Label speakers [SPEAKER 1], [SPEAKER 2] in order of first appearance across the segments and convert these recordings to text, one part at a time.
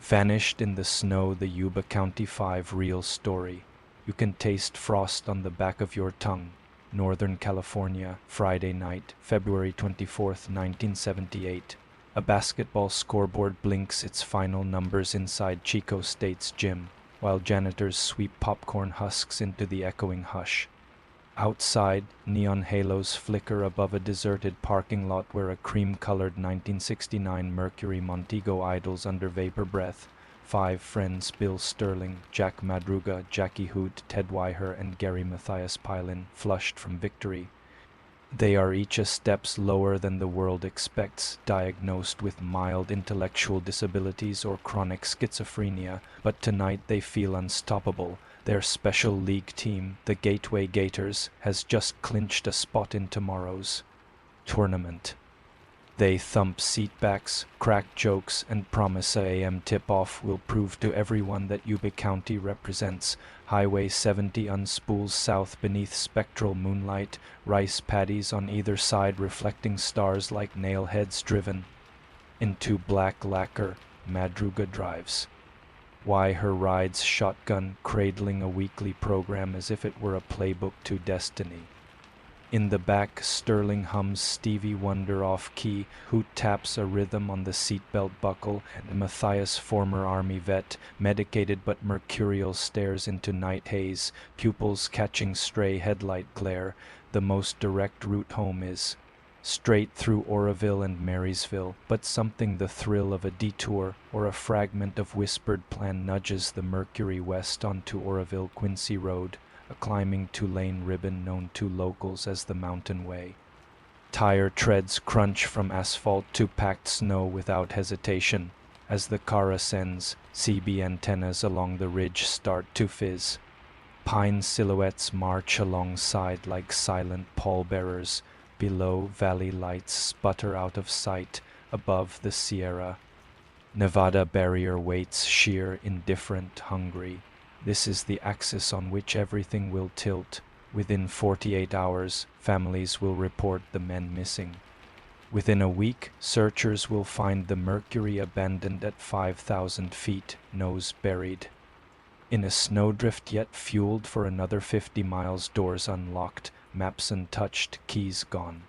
[SPEAKER 1] Vanished in the snow, the Yuba County 5 real story. You can taste frost on the back of your tongue. Northern California, Friday night, February 24th, 1978. A basketball scoreboard blinks its final numbers inside Chico State's gym, while janitors sweep popcorn husks into the echoing hush. Outside, neon halos flicker above a deserted parking lot where a cream-colored 1969 Mercury Montego idles under vapor breath. 5 friends, Bill Sterling, Jack Madruga, Jackie Hoot, Ted Weiher, and Gary Matthias Pylon, flushed from victory. They are each a steps lower than the world expects, diagnosed with mild intellectual disabilities or chronic schizophrenia, but tonight they feel unstoppable. Their special league team, the Gateway Gators, has just clinched a spot in tomorrow's tournament. They thump seatbacks, crack jokes, and promise a AM tip-off will prove to everyone that Yuba County represents. Highway 70 unspools south beneath spectral moonlight, rice paddies on either side reflecting stars like nail heads driven into black lacquer. Madruga drives. Weiher rides shotgun, cradling a weekly program as if it were a playbook to destiny. In the back, Sterling hums Stevie Wonder off-key, Hoot taps a rhythm on the seatbelt buckle, and Matthias, former Army vet, medicated but mercurial, stares into night haze, pupils catching stray headlight glare. The most direct route home is straight through Oroville and Marysville, but something the thrill of a detour or a fragment of whispered plan nudges the Mercury west onto Oroville-Quincy Road, a climbing 2-lane ribbon known to locals as the Mountain Way. Tire treads crunch from asphalt to packed snow without hesitation. As the car ascends, CB antennas along the ridge start to fizz. Pine silhouettes march alongside like silent pallbearers. Below, valley lights sputter out of sight. Above, the Sierra Nevada barrier waits, sheer, indifferent, hungry. This is the axis on which everything will tilt. Within 48 hours, families will report the men missing. Within a week, searchers will find the Mercury abandoned at 5,000 feet, nose buried. In a snowdrift yet fueled for another 50 miles, doors unlocked, maps untouched, keys gone.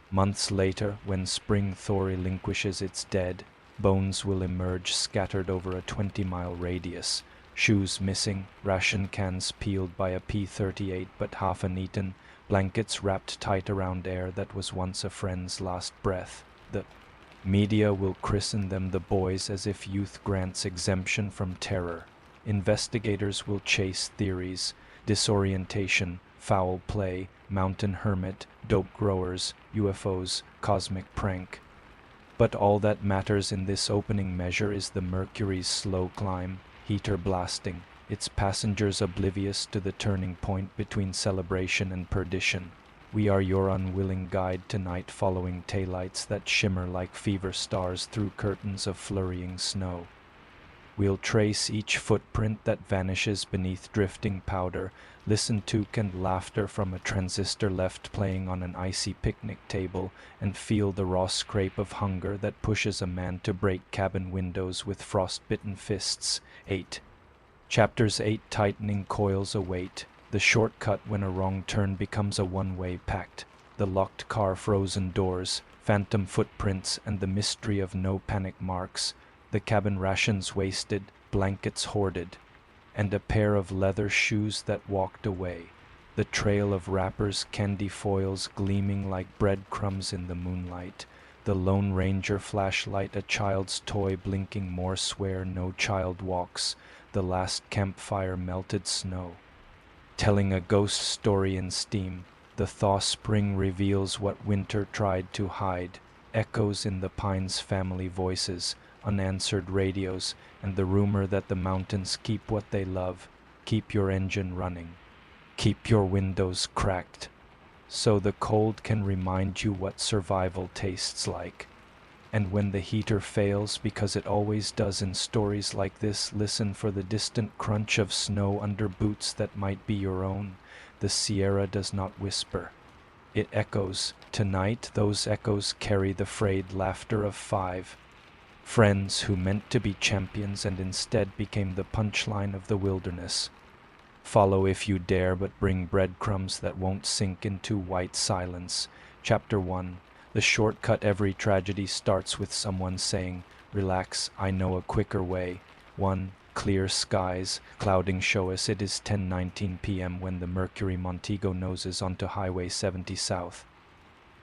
[SPEAKER 1] Months later, when spring thaw relinquishes its dead, bones will emerge scattered over a 20-mile radius. Shoes missing, ration cans peeled by a P-38 but half uneaten, blankets wrapped tight around air that was once a friend's last breath. The media will christen them the boys as if youth grants exemption from terror. Investigators will chase theories, disorientation, foul play, mountain hermit, dope growers, UFOs, cosmic prank. But all that matters in this opening measure is the Mercury's slow climb, heater blasting, its passengers oblivious to the turning point between celebration and perdition. We are your unwilling guide tonight, following taillights that shimmer like fever stars through curtains of flurrying snow. We'll trace each footprint that vanishes beneath drifting powder, listen to canned laughter from a transistor left playing on an icy picnic table, and feel the raw scrape of hunger that pushes a man to break cabin windows with frost-bitten fists. 8. Chapters 8. Tightening coils await. The shortcut when a wrong turn becomes a one-way pact. The locked car, frozen doors, phantom footprints, and the mystery of no panic marks. The cabin rations wasted, blankets hoarded, and a pair of leather shoes that walked away. The trail of wrappers, candy foils gleaming like breadcrumbs in the moonlight. The Lone Ranger flashlight, a child's toy blinking Morse where no child walks. The last campfire, melted snow, telling a ghost story in steam. The thaw spring reveals what winter tried to hide. Echoes in the pines, family voices, unanswered radios, and the rumor that the mountains keep what they love. Keep your engine running. Keep your windows cracked, so the cold can remind you what survival tastes like. And when the heater fails, because it always does in stories like this, listen for the distant crunch of snow under boots that might be your own. The Sierra does not whisper. It echoes. Tonight, those echoes carry the frayed laughter of 5. Friends who meant to be champions and instead became the punchline of the wilderness. Follow if you dare, but bring breadcrumbs that won't sink into white silence. Chapter 1. The shortcut. Every tragedy starts with someone saying, "Relax, I know a quicker way." 1. Clear skies. Clouding show us it is 10:19 p.m. when the Mercury Montego noses onto Highway 70 south.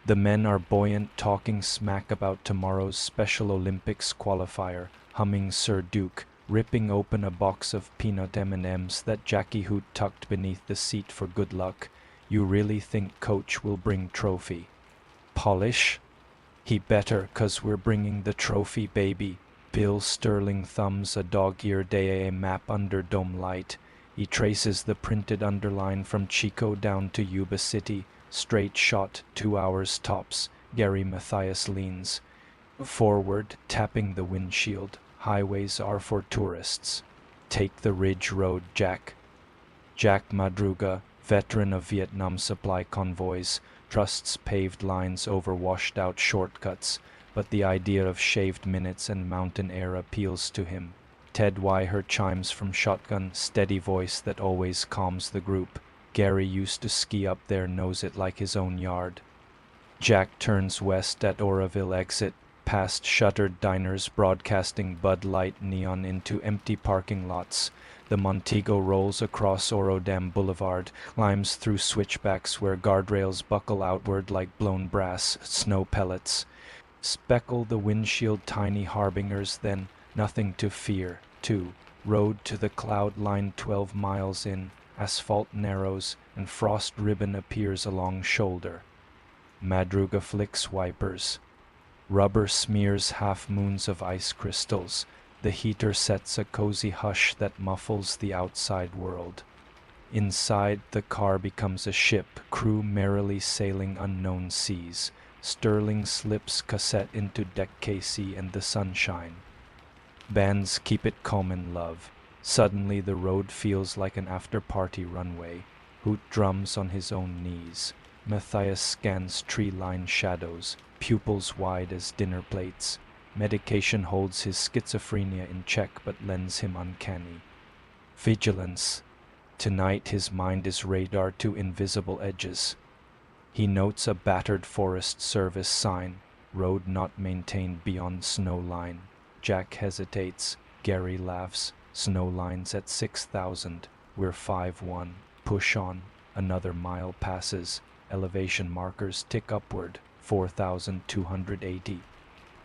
[SPEAKER 1] The men are buoyant, talking smack about tomorrow's Special Olympics qualifier, humming Sir Duke, ripping open a box of peanut M&Ms that Jackie Hoot tucked beneath the seat for good luck. You really think Coach will bring trophy? Polish? He better, 'cause we're bringing the trophy, baby. Bill Sterling thumbs a dog-eared day map under dome light. He traces the printed underline from Chico down to Yuba City. Straight shot, 2 hours tops. Gary Mathias leans forward, tapping the windshield. Highways are for tourists. Take the Ridge Road, Jack. Jack Madruga, veteran of Vietnam supply convoys, trusts paved lines over washed-out shortcuts, but the idea of shaved minutes and mountain air appeals to him. Ted Weiher chimes from shotgun, steady voice that always calms the group. Gary used to ski up there, knows it like his own yard. Jack turns west at Oroville exit, past shuttered diners broadcasting Bud Light neon into empty parking lots. The Montego rolls across Orodam Boulevard, climbs through switchbacks where guardrails buckle outward like blown brass, snow pellets. Speckle the windshield, tiny harbingers, then nothing to fear. 2. Road to the cloud line 12 miles in. Asphalt narrows, and frost ribbon appears along shoulder. Madruga flicks wipers. Rubber smears half-moons of ice crystals. The heater sets a cozy hush that muffles the outside world. Inside, the car becomes a ship, crew merrily sailing unknown seas. Sterling slips cassette into deck Casey and the sunshine. Bands keep it calm in love. Suddenly the road feels like an after-party runway. Hoot drums on his own knees. Matthias scans tree-lined shadows, pupils wide as dinner plates. Medication holds his schizophrenia in check but lends him uncanny vigilance. Tonight his mind is radar to invisible edges. He notes a battered Forest Service sign, road not maintained beyond snow line. Jack hesitates. Gary laughs. Snow lines at 6,000. We're 5-1. Push on. Another mile passes. Elevation markers tick upward. 4,280.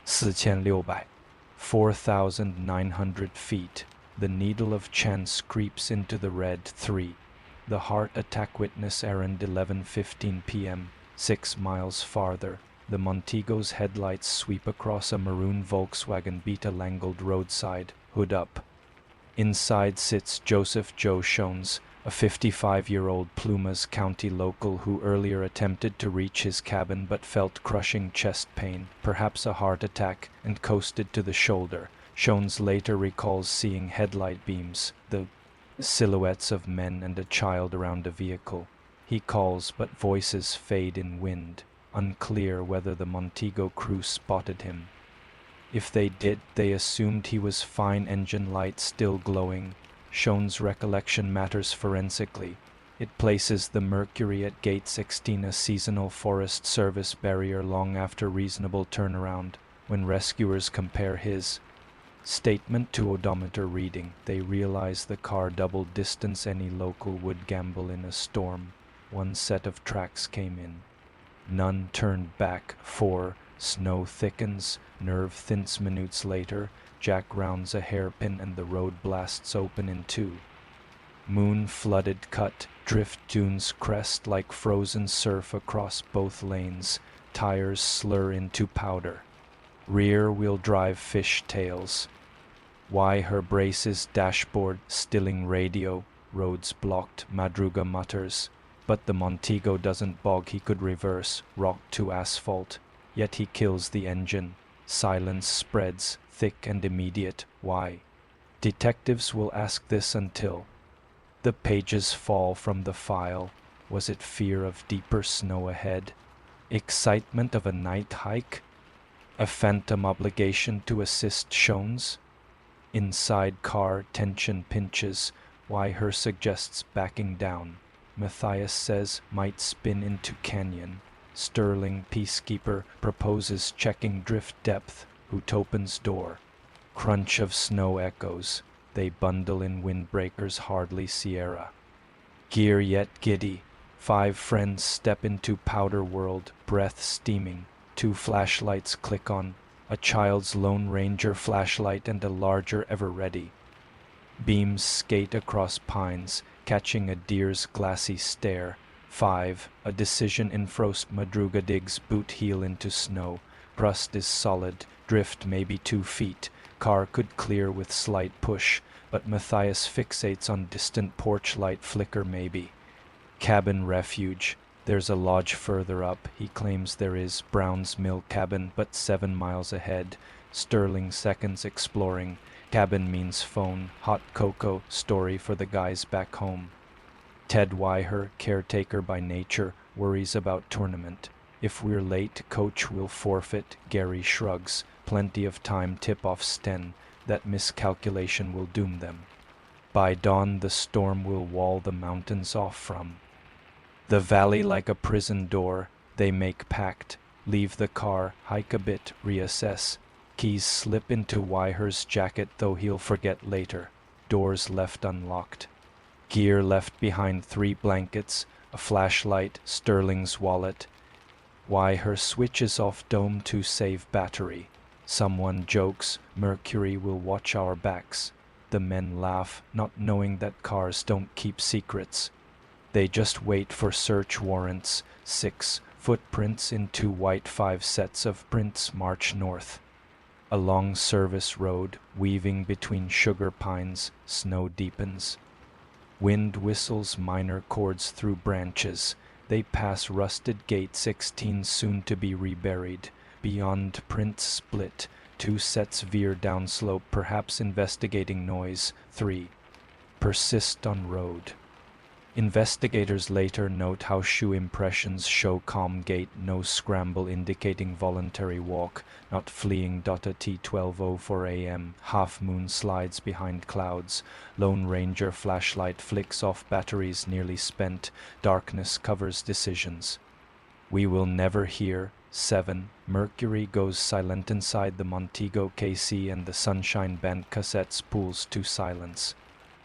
[SPEAKER 1] 4,600. 4,900 feet. The needle of chance creeps into the red. 3. The heart attack witness errand 11:15 p.m. 6 miles farther. The Montego's headlights sweep across a maroon Volkswagen Beta Langled roadside, hood up. Inside sits Joseph Joe Shones, a 55-year-old Plumas County local who earlier attempted to reach his cabin but felt crushing chest pain, perhaps a heart attack, and coasted to the shoulder. Shones later recalls seeing headlight beams, the silhouettes of men and a child around a vehicle. He calls, but voices fade in wind. Unclear whether the Montego crew spotted him. If they did, they assumed he was fine, engine light still glowing. Shone's recollection matters forensically. It places the Mercury at Gate 16, a seasonal Forest Service barrier long after reasonable turnaround. When rescuers compare his statement to odometer reading, they realize the car doubled distance any local would gamble in a storm. One set of tracks came in. None turned back. 4. Snow thickens. Nerve thins. Minutes later, Jack rounds a hairpin and the road blasts open in 2. Moon-flooded cut. Drift dunes crest like frozen surf across both lanes. Tires slur into powder. Rear-wheel drive fishtails. Weiher braces dashboard, stilling radio. Roads blocked, Madruga mutters. But the Montego doesn't bog. He could reverse, rock to asphalt. Yet he kills the engine. Silence spreads, thick and immediate. Why? Detectives will ask this until the pages fall from the file. Was it fear of deeper snow ahead? Excitement of a night hike? A phantom obligation to assist Shones? Inside car, tension pinches. Weiher suggests backing down. Matthias says might spin into canyon. Sterling, peacekeeper, proposes checking drift depth. Utopin's door. Crunch of snow echoes. They bundle in windbreakers hardly Sierra. Gear yet giddy. 5 friends step into powder world, breath steaming. 2 flashlights click on. A child's Lone Ranger flashlight and a larger ever ready. Beams skate across pines, catching a deer's glassy stare. 5. A decision in frost Madruga digs boot heel into snow. Crust is solid, drift maybe 2 feet. Car could clear with slight push, but Matthias fixates on distant porch light flicker maybe. Cabin refuge. There's a lodge further up. He claims there is Brown's Mill cabin, but 7 miles ahead. Sterling seconds exploring. Cabin means phone, hot cocoa, story for the guys back home. Ted Weiher, caretaker by nature, worries about tournament. If we're late, coach will forfeit. Gary shrugs. Plenty of time, tip-off Sten. That miscalculation will doom them. By dawn the storm will wall the mountains off from. The valley like a prison door. They make pact. Leave the car, hike a bit, reassess. Keys slip into Weiher's jacket, though he'll forget later. Doors left unlocked. Gear left behind 3 blankets, a flashlight, Sterling's wallet. Weiher switches off dome to save battery. Someone jokes, Mercury will watch our backs. The men laugh, not knowing that cars don't keep secrets. They just wait for search warrants. 6 footprints into white. 5 sets of prints march north. A long service road, weaving between sugar pines, snow deepens. Wind whistles minor chords through branches. They pass rusted gate 16 soon to be reburied. Beyond prints split. 2 sets veer downslope, perhaps investigating noise. 3. Persist on road. Investigators later note how shoe impressions show calm gait, no scramble indicating voluntary walk, not fleeing. At T12:04 a.m. Half moon slides behind clouds. Lone Ranger flashlight flicks off batteries nearly spent. Darkness covers decisions. We will never hear. 7. Mercury goes silent inside the Montego KC and the Sunshine Band cassettes pulls to silence.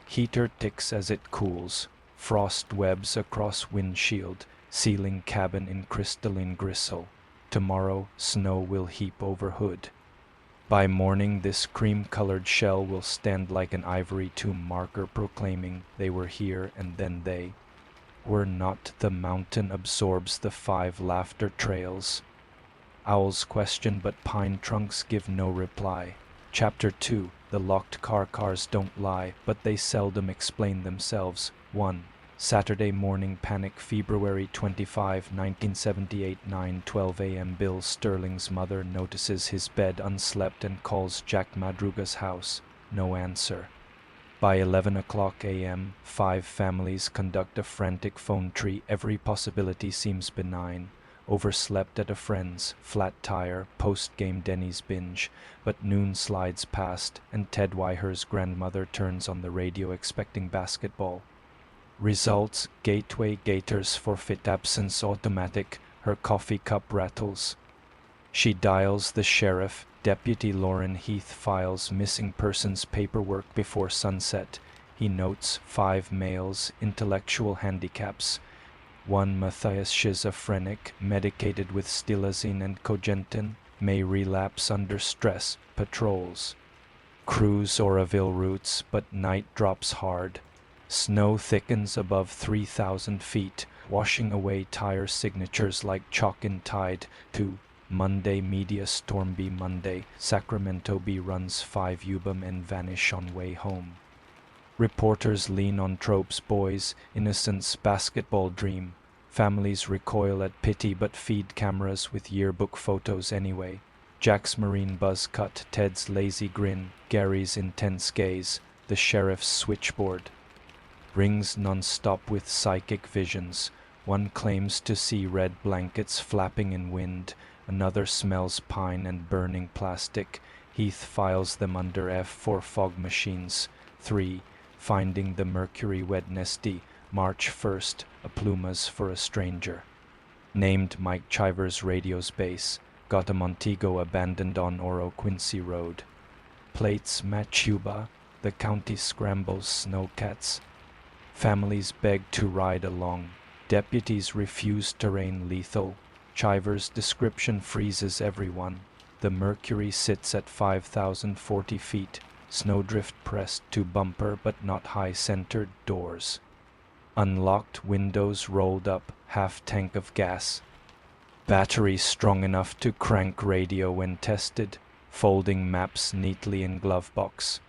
[SPEAKER 1] Heater ticks as it cools. Frost webs across windshield, ceiling cabin in crystalline gristle. Tomorrow, snow will heap over hood. By morning, this cream-colored shell will stand like an ivory tomb marker proclaiming they were here and then they were not. The mountain absorbs the 5 laughter trails. Owls question, but pine trunks give no reply. Chapter 2. The locked cars don't lie, but they seldom explain themselves. 1. Saturday morning panic, February 25, 1978, 9:12 a.m. Bill Sterling's mother notices his bed unslept and calls Jack Madruga's house. No answer. By 11 o'clock a.m., 5 families conduct a frantic phone tree. Every possibility seems benign. Overslept at a friend's, flat tire, post-game Denny's binge, but noon slides past and Ted Weiher's grandmother turns on the radio expecting basketball. Results: Gateway Gators forfeit, absence automatic. Her coffee cup rattles. She dials the sheriff. Deputy Lauren Heath files missing persons paperwork before sunset. He notes 5 males, intellectual handicaps. 1 Matthias schizophrenic, medicated with stilazine and cogentin, may relapse under stress. Patrols. Cruise Oroville routes, but night drops hard. Snow thickens above 3,000 feet, washing away tire signatures like chalk in tide. 2. Monday media Stormby Monday. Sacramento B runs 5 Yuba men vanish on way home. Reporters lean on tropes, boys, innocence, basketball dream. Families recoil at pity but feed cameras with yearbook photos anyway. Jack's marine buzz cut, Ted's lazy grin, Gary's intense gaze, the sheriff's switchboard. Rings non-stop with psychic visions. One claims to see red blankets flapping in wind. another smells pine and burning plastic. Heath files them under F for fog machines. 3. Finding the Mercury Wednesday, March 1st, a plumas for a stranger. Named Mike Chivers radio's base, got a Montego abandoned on Oro Quincy Road. Plates match Yuba, the county scrambles snowcats. Families beg to ride along. Deputies refuse terrain lethal. Chivers' description freezes everyone. The Mercury sits at 5,040 feet, snowdrift pressed to bumper but not high-centered doors. Unlocked windows rolled up, half tank of gas. Battery strong enough to crank radio when tested, folding maps neatly in glove box.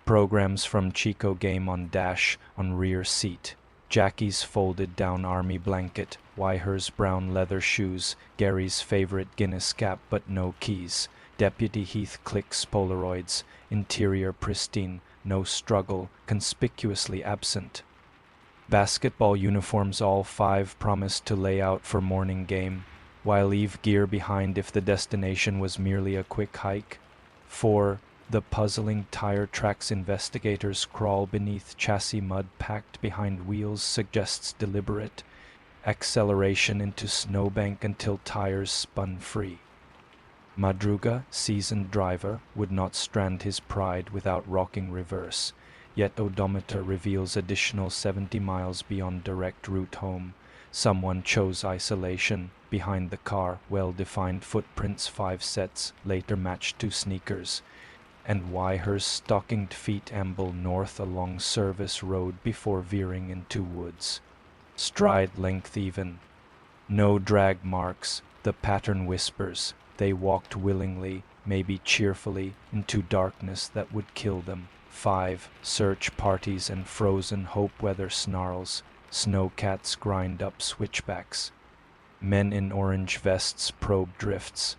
[SPEAKER 1] Programs from Chico game on dash on rear seat. Jackie's folded down army blanket, Weiher's brown leather shoes, Gary's favorite Guinness cap but no keys. Deputy Heath clicks Polaroids, interior pristine, no struggle, conspicuously absent. Basketball uniforms, all 5 promised to lay out for morning game, while leave gear behind if the destination was merely a quick hike. 4. The puzzling tire tracks investigators crawl beneath chassis mud packed behind wheels suggests deliberate acceleration into snowbank until tires spun free. Madruga, seasoned driver, would not strand his pride without rocking reverse, yet odometer reveals additional 70 miles beyond direct route home. Someone chose isolation. Behind the car, well-defined footprints, 5 sets, later matched to sneakers. And Weiher's stockinged feet amble north along service road before veering into woods. Stride length even. No drag marks, the pattern whispers. They walked willingly, maybe cheerfully, into darkness that would kill them. 5. Search parties and frozen hope weather snarls. Snowcats grind up switchbacks. Men in orange vests probe drifts.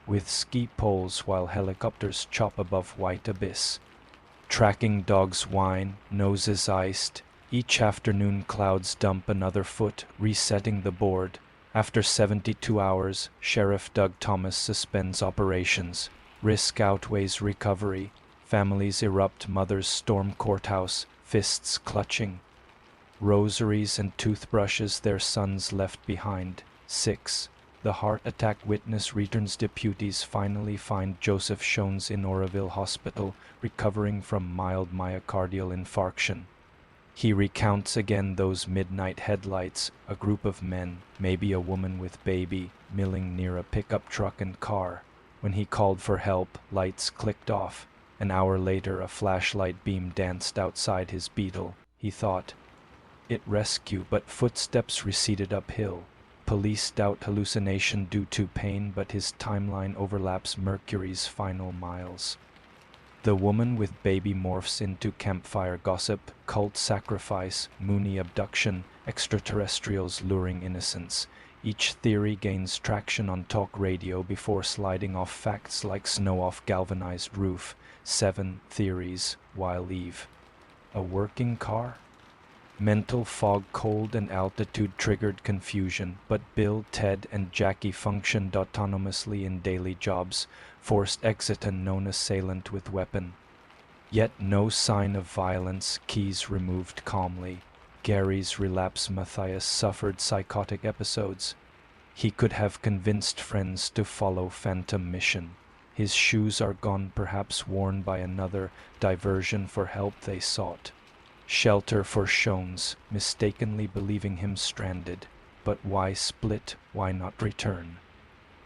[SPEAKER 1] With ski poles while helicopters chop above white abyss. Tracking dogs whine, noses iced. Each afternoon clouds dump another foot, resetting the board. After 72 hours, Sheriff Doug Thomas suspends operations. Risk outweighs recovery. Families erupt, mothers storm courthouse, fists clutching. Rosaries and toothbrushes their sons left behind. 6. The heart attack witness returns. Deputies finally find Joseph Shones in Oroville Hospital, recovering from mild myocardial infarction. He recounts again those midnight headlights, a group of men, maybe a woman with baby, milling near a pickup truck and car. When he called for help, lights clicked off. An hour later, a flashlight beam danced outside his Beetle. He thought, it rescue, but footsteps receded uphill. Police doubt hallucination due to pain, but his timeline overlaps Mercury's final miles. The woman with baby morphs into campfire gossip, cult sacrifice, Mooney abduction, extraterrestrials luring innocence. Each theory gains traction on talk radio before sliding off facts like snow off galvanized roof. 7 theories, while Eve. A working car? Mental fog, cold and altitude triggered confusion, but Bill, Ted, and Jackie functioned autonomously in daily jobs, forced exit unknown assailant with weapon. Yet no sign of violence, keys removed calmly. Gary's relapse. Matthias suffered psychotic episodes. He could have convinced friends to follow Phantom Mission. His shoes are gone, perhaps worn by another, diversion for help they sought. Shelter for Shones, mistakenly believing him stranded. But why split? Why not return?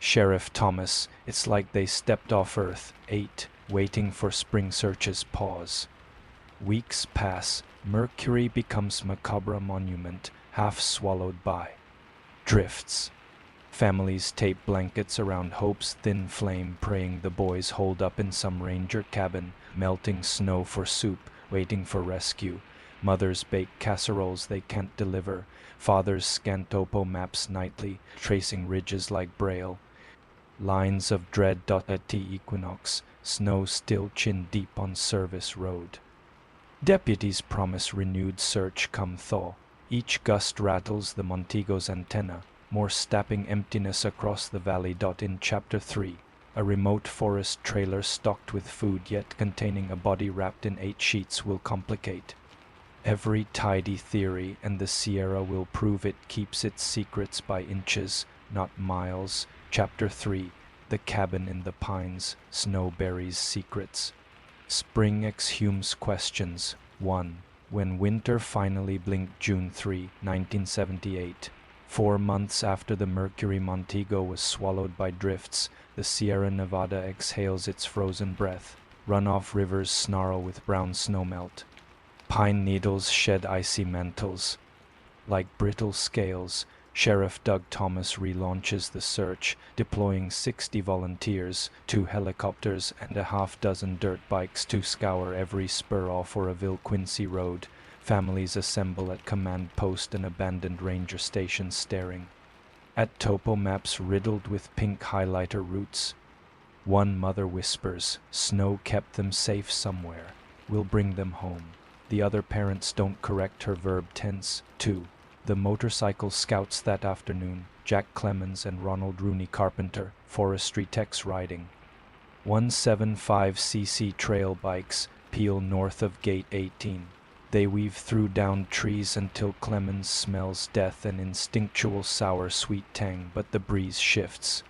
[SPEAKER 1] Sheriff Thomas, it's like they stepped off Earth. 8. Waiting for spring searches. Pause. Weeks pass. Mercury becomes macabre monument, half swallowed by drifts. Families tape blankets around hope's thin flame, praying the boys hold up in some ranger cabin, melting snow for soup, waiting for rescue. Mothers bake casseroles they can't deliver. Fathers scan topo maps nightly, tracing ridges like braille. Lines of dread. At the equinox, snow still chin deep on service road. Deputies promise renewed search come thaw. Each gust rattles the Montego's antenna. more stabbing emptiness across the valley. In Chapter 3, a remote forest trailer stocked with food yet containing a body wrapped in 8 sheets will complicate every tidy theory, and the Sierra will prove it keeps its secrets by inches, not miles. Chapter 3, the cabin in the pines, Snowberry's secrets. Spring exhumes questions. 1. When winter finally blinked, June 3, 1978. 4 months after the Mercury Montego was swallowed by drifts, the Sierra Nevada exhales its frozen breath. Runoff rivers snarl with brown snowmelt. Pine needles shed icy mantles. Like brittle scales, Sheriff Doug Thomas relaunches the search, deploying 60 volunteers, 2 helicopters, and a half-dozen dirt bikes to scour every spur off Oroville Quincy Road. Families assemble at command post and abandoned ranger stations, staring at topo maps riddled with pink highlighter routes. One mother whispers, "Snow kept them safe somewhere. We'll bring them home." The other parents don't correct her verb tense. 2. The motorcycle scouts that afternoon, Jack Clemens and Ronald Rooney Carpenter, forestry techs riding 175cc trail bikes, peel north of Gate 18. They weave through downed trees until Clemens smells death and instinctual sour sweet tang, but the breeze shifts.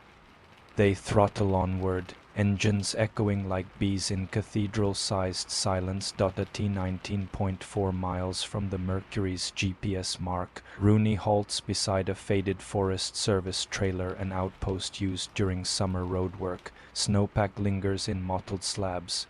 [SPEAKER 1] They throttle onward, engines echoing like bees in cathedral-sized silence. At 19.4 miles from the Mercury's GPS mark, Rooney halts beside a faded Forest Service trailer, an outpost used during summer roadwork. Snowpack lingers in mottled slabs.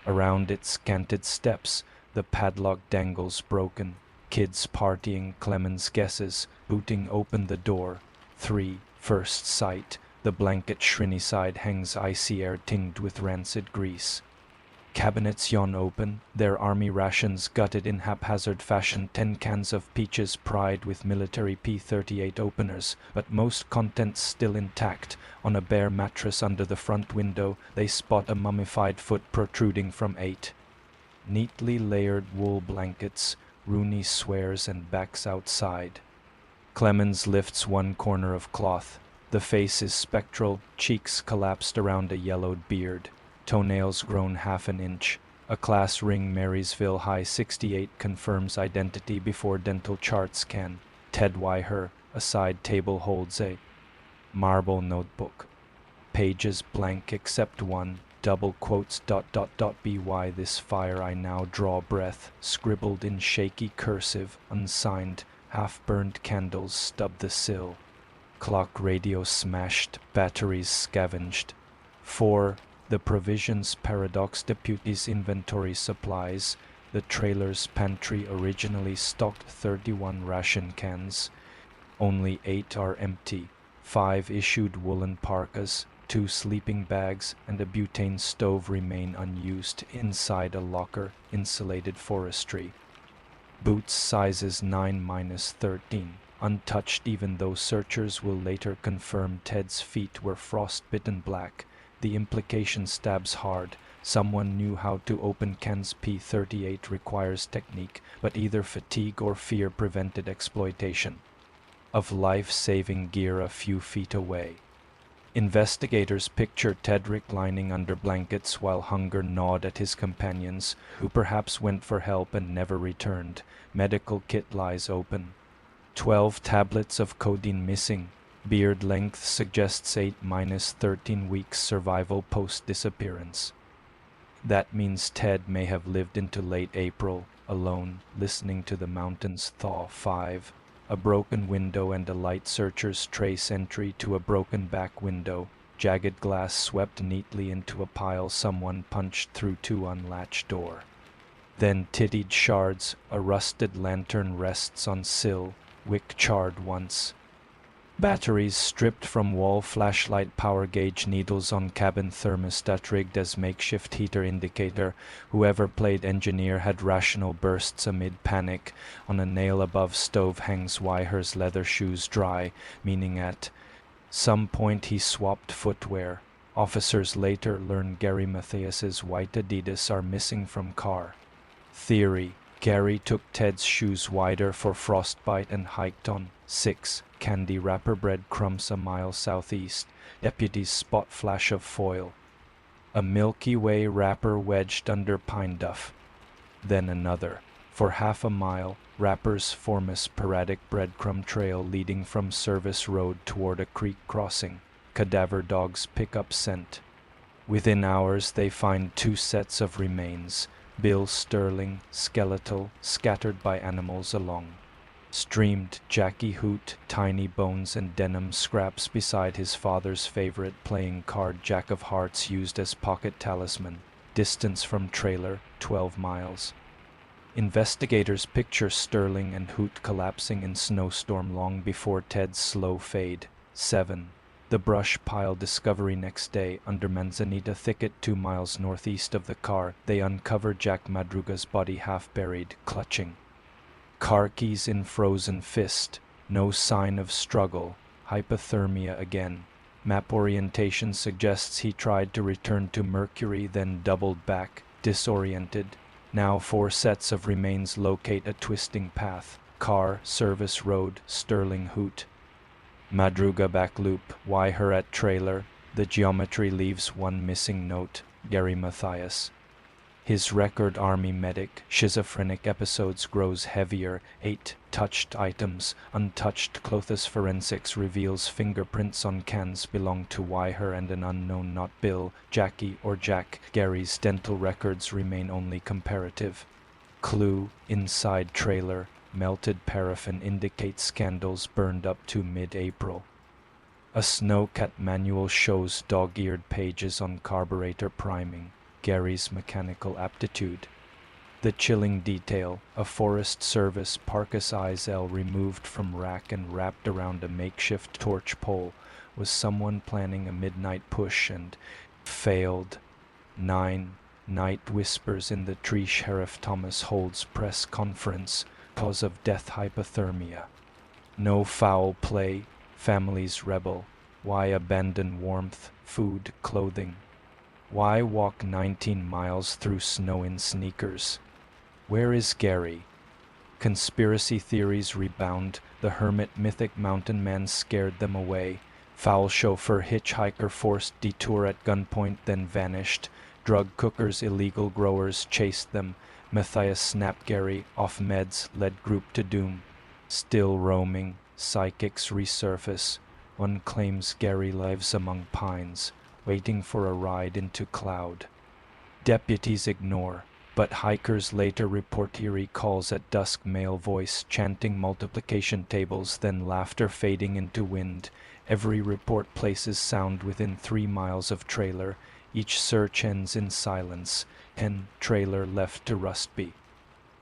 [SPEAKER 1] Around its scanted steps, the padlock dangles broken. Kids partying, Clemens guesses, booting open the door. 3. First sight. The blanket shriny side hangs icy air tinged with rancid grease. Cabinets yawn open, their army rations gutted in haphazard fashion, 10 cans of peaches pried with military P-38 openers, but most contents still intact. On a bare mattress under the front window, they spot a mummified foot protruding from 8 neatly layered wool blankets. Rooney swears and backs outside. Clemens lifts one corner of cloth. The face is spectral, cheeks collapsed around a yellowed beard, toenails grown half an inch. A class ring. Marysville High 68 confirms identity before dental charts can. Ted Weiher, a side table, holds a marble notebook. Pages blank except one, double quotes ... By this fire I now draw breath, scribbled in shaky cursive, unsigned. Half-burned candles stub the sill. Clock radio smashed, batteries scavenged. 4. The provisions paradox. Deputies inventory supplies. The trailer's pantry originally stocked 31 ration cans. Only 8 are empty. 5 issued woolen parkas, 2 sleeping bags, and a butane stove remain unused inside a locker, insulated forestry. Boots sizes 9-13. Untouched, even though searchers will later confirm Ted's feet were frostbitten black. The implication stabs hard. Someone knew how to open cans. P-38 requires technique, but either fatigue or fear prevented exploitation of life-saving gear a few feet away. Investigators picture Ted reclining under blankets while hunger gnawed at his companions, who perhaps went for help and never returned. Medical kit lies open. 12 tablets of codeine missing. Beard length suggests 8-13 weeks survival post-disappearance. That means Ted may have lived into late April, alone, listening to the mountains thaw. 5. A broken window and a light. Searchers trace entry to a broken back window. Jagged glass swept neatly into a pile. Someone punched through to unlatched door. Then tittied shards. A rusted lantern rests on sill. Wick charred once. Batteries stripped from wall. Flashlight power gauge. Needles on cabin thermostat rigged as makeshift heater indicator. Whoever played engineer had rational bursts amid panic. On a nail above stove hangs Weiher's leather shoes dry, meaning at some point he swapped footwear. Officers later learn Gary Mathias's white Adidas are missing from car. Theory. Gary took Ted's shoes wider for frostbite and hiked on 6 candy wrapper breadcrumbs a mile southeast. Deputies spot flash of foil. A Milky Way wrapper wedged under pine duff. Then another. For half a mile, wrappers form a sporadic breadcrumb trail leading from Service Road toward a creek crossing. Cadaver dogs pick up scent. Within hours they find 2 sets of remains, bill sterling, skeletal, scattered by animals along. Streamed Jackie Hoot, tiny bones and denim scraps beside his father's favorite playing card Jack of Hearts used as pocket talisman. Distance from trailer, 12 miles. Investigators picture Sterling and Hoot collapsing in snowstorm long before Ted's slow fade. 7. The brush pile discovery next day under Manzanita thicket 2 miles northeast of the car. They uncover Jack Madruga's body half buried, clutching. Car keys in frozen fist. No sign of struggle. Hypothermia again. Map orientation suggests he tried to return to Mercury, then doubled back, disoriented. Now 4 sets of remains locate a twisting path. Car, Service Road, Sterling Hoot. Madruga back loop, Weiher at trailer. The geometry leaves 1 missing note, Gary Mathias. His record army medic, schizophrenic episodes grows heavier. 8 touched items, untouched clothes forensics reveals fingerprints on cans belong to Weiher and an unknown, not Bill, Jackie or Jack. Gary's dental records remain only comparative. Clue, inside trailer, melted paraffin indicates candles burned up to mid-April. A snowcat manual shows dog-eared pages on carburetor priming. Gary's mechanical aptitude. The chilling detail, a Forest Service Parkus ISL removed from rack and wrapped around a makeshift torch pole. Was someone planning a midnight push and failed? 9. Night whispers in the tree. Sheriff Thomas holds press conference. Cause of death hypothermia. No foul play. Families rebel. Why abandon warmth, food, clothing? Why walk 19 miles through snow in sneakers? Where is Gary? Conspiracy theories rebound. The hermit mythic mountain man scared them away. Foul chauffeur hitchhiker forced detour at gunpoint then vanished. Drug cookers illegal growers chased them. Matthias snapped Gary off meds led group to doom. Still roaming, psychics resurface. One claims Gary lives among pines, waiting for a ride into cloud. Deputies ignore, but hikers later report eerie calls at dusk, male voice chanting multiplication tables, then laughter fading into wind. Every report places sound within 3 miles of trailer. Each search ends in silence. Trailer left to Rustby.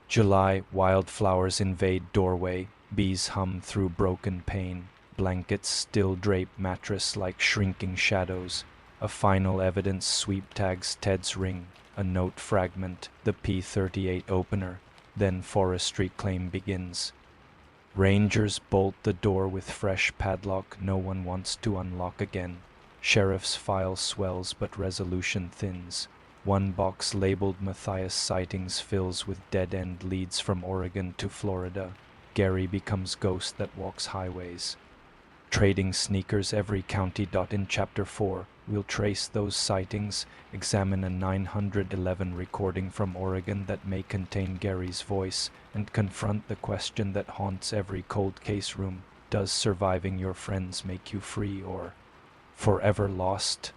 [SPEAKER 1] July, wildflowers invade doorway. Bees hum through broken pane. Blankets still drape mattress like shrinking shadows. A final evidence sweep tags Ted's ring. A note fragment, the P-38 opener. Then forestry claim begins. Rangers bolt the door with fresh padlock. No one wants to unlock again. Sheriff's file swells but resolution thins. 1 box labeled Matthias sightings fills with dead-end leads from Oregon to Florida. Gary becomes ghost that walks highways. Trading sneakers every county. In Chapter 4, we'll trace those sightings, examine a 911 recording from Oregon that may contain Gary's voice, and confront the question that haunts every cold case room. Does surviving your friends make you free or forever lost?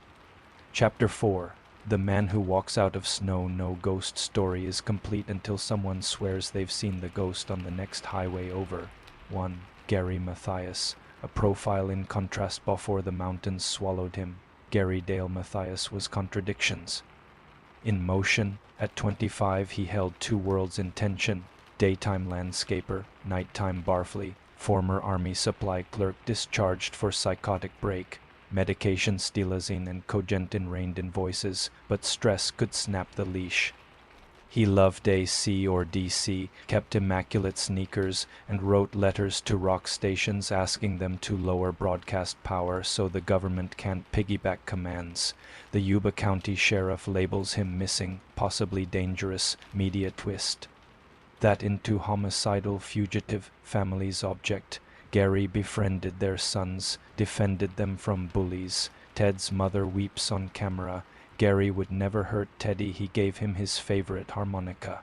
[SPEAKER 1] Chapter 4. The man who walks out of snow. No ghost story is complete until someone swears they've seen the ghost on the next highway over. 1. Gary Mathias. A profile in contrast before the mountains swallowed him. Gary Dale Mathias was contradictions. In motion, at 25 he held 2 worlds in tension. Daytime landscaper, nighttime barfly, former army supply clerk discharged for psychotic break. Medication stilazine and cogentin reigned in voices, but stress could snap the leash. He loved AC or DC, kept immaculate sneakers, and wrote letters to rock stations asking them to lower broadcast power so the government can't piggyback commands. The Yuba County Sheriff labels him missing, possibly dangerous, media twist. that into homicidal fugitive family's object. Gary befriended their sons, defended them from bullies. Ted's mother weeps on camera. Gary would never hurt Teddy, he gave him his favorite harmonica.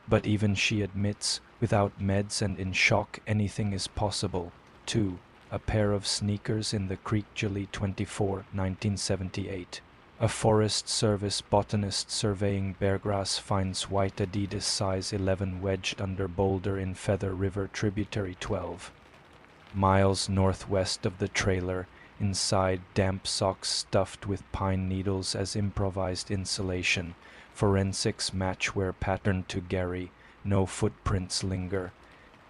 [SPEAKER 1] But even she admits, without meds and in shock, anything is possible. 2. A pair of sneakers in the creek, July 24, 1978. A Forest Service botanist surveying beargrass finds white Adidas size 11 wedged under boulder in Feather River tributary 12 miles northwest of the trailer. Inside, damp socks stuffed with pine needles as improvised insulation. Forensics match wear pattern to Gary. No footprints linger.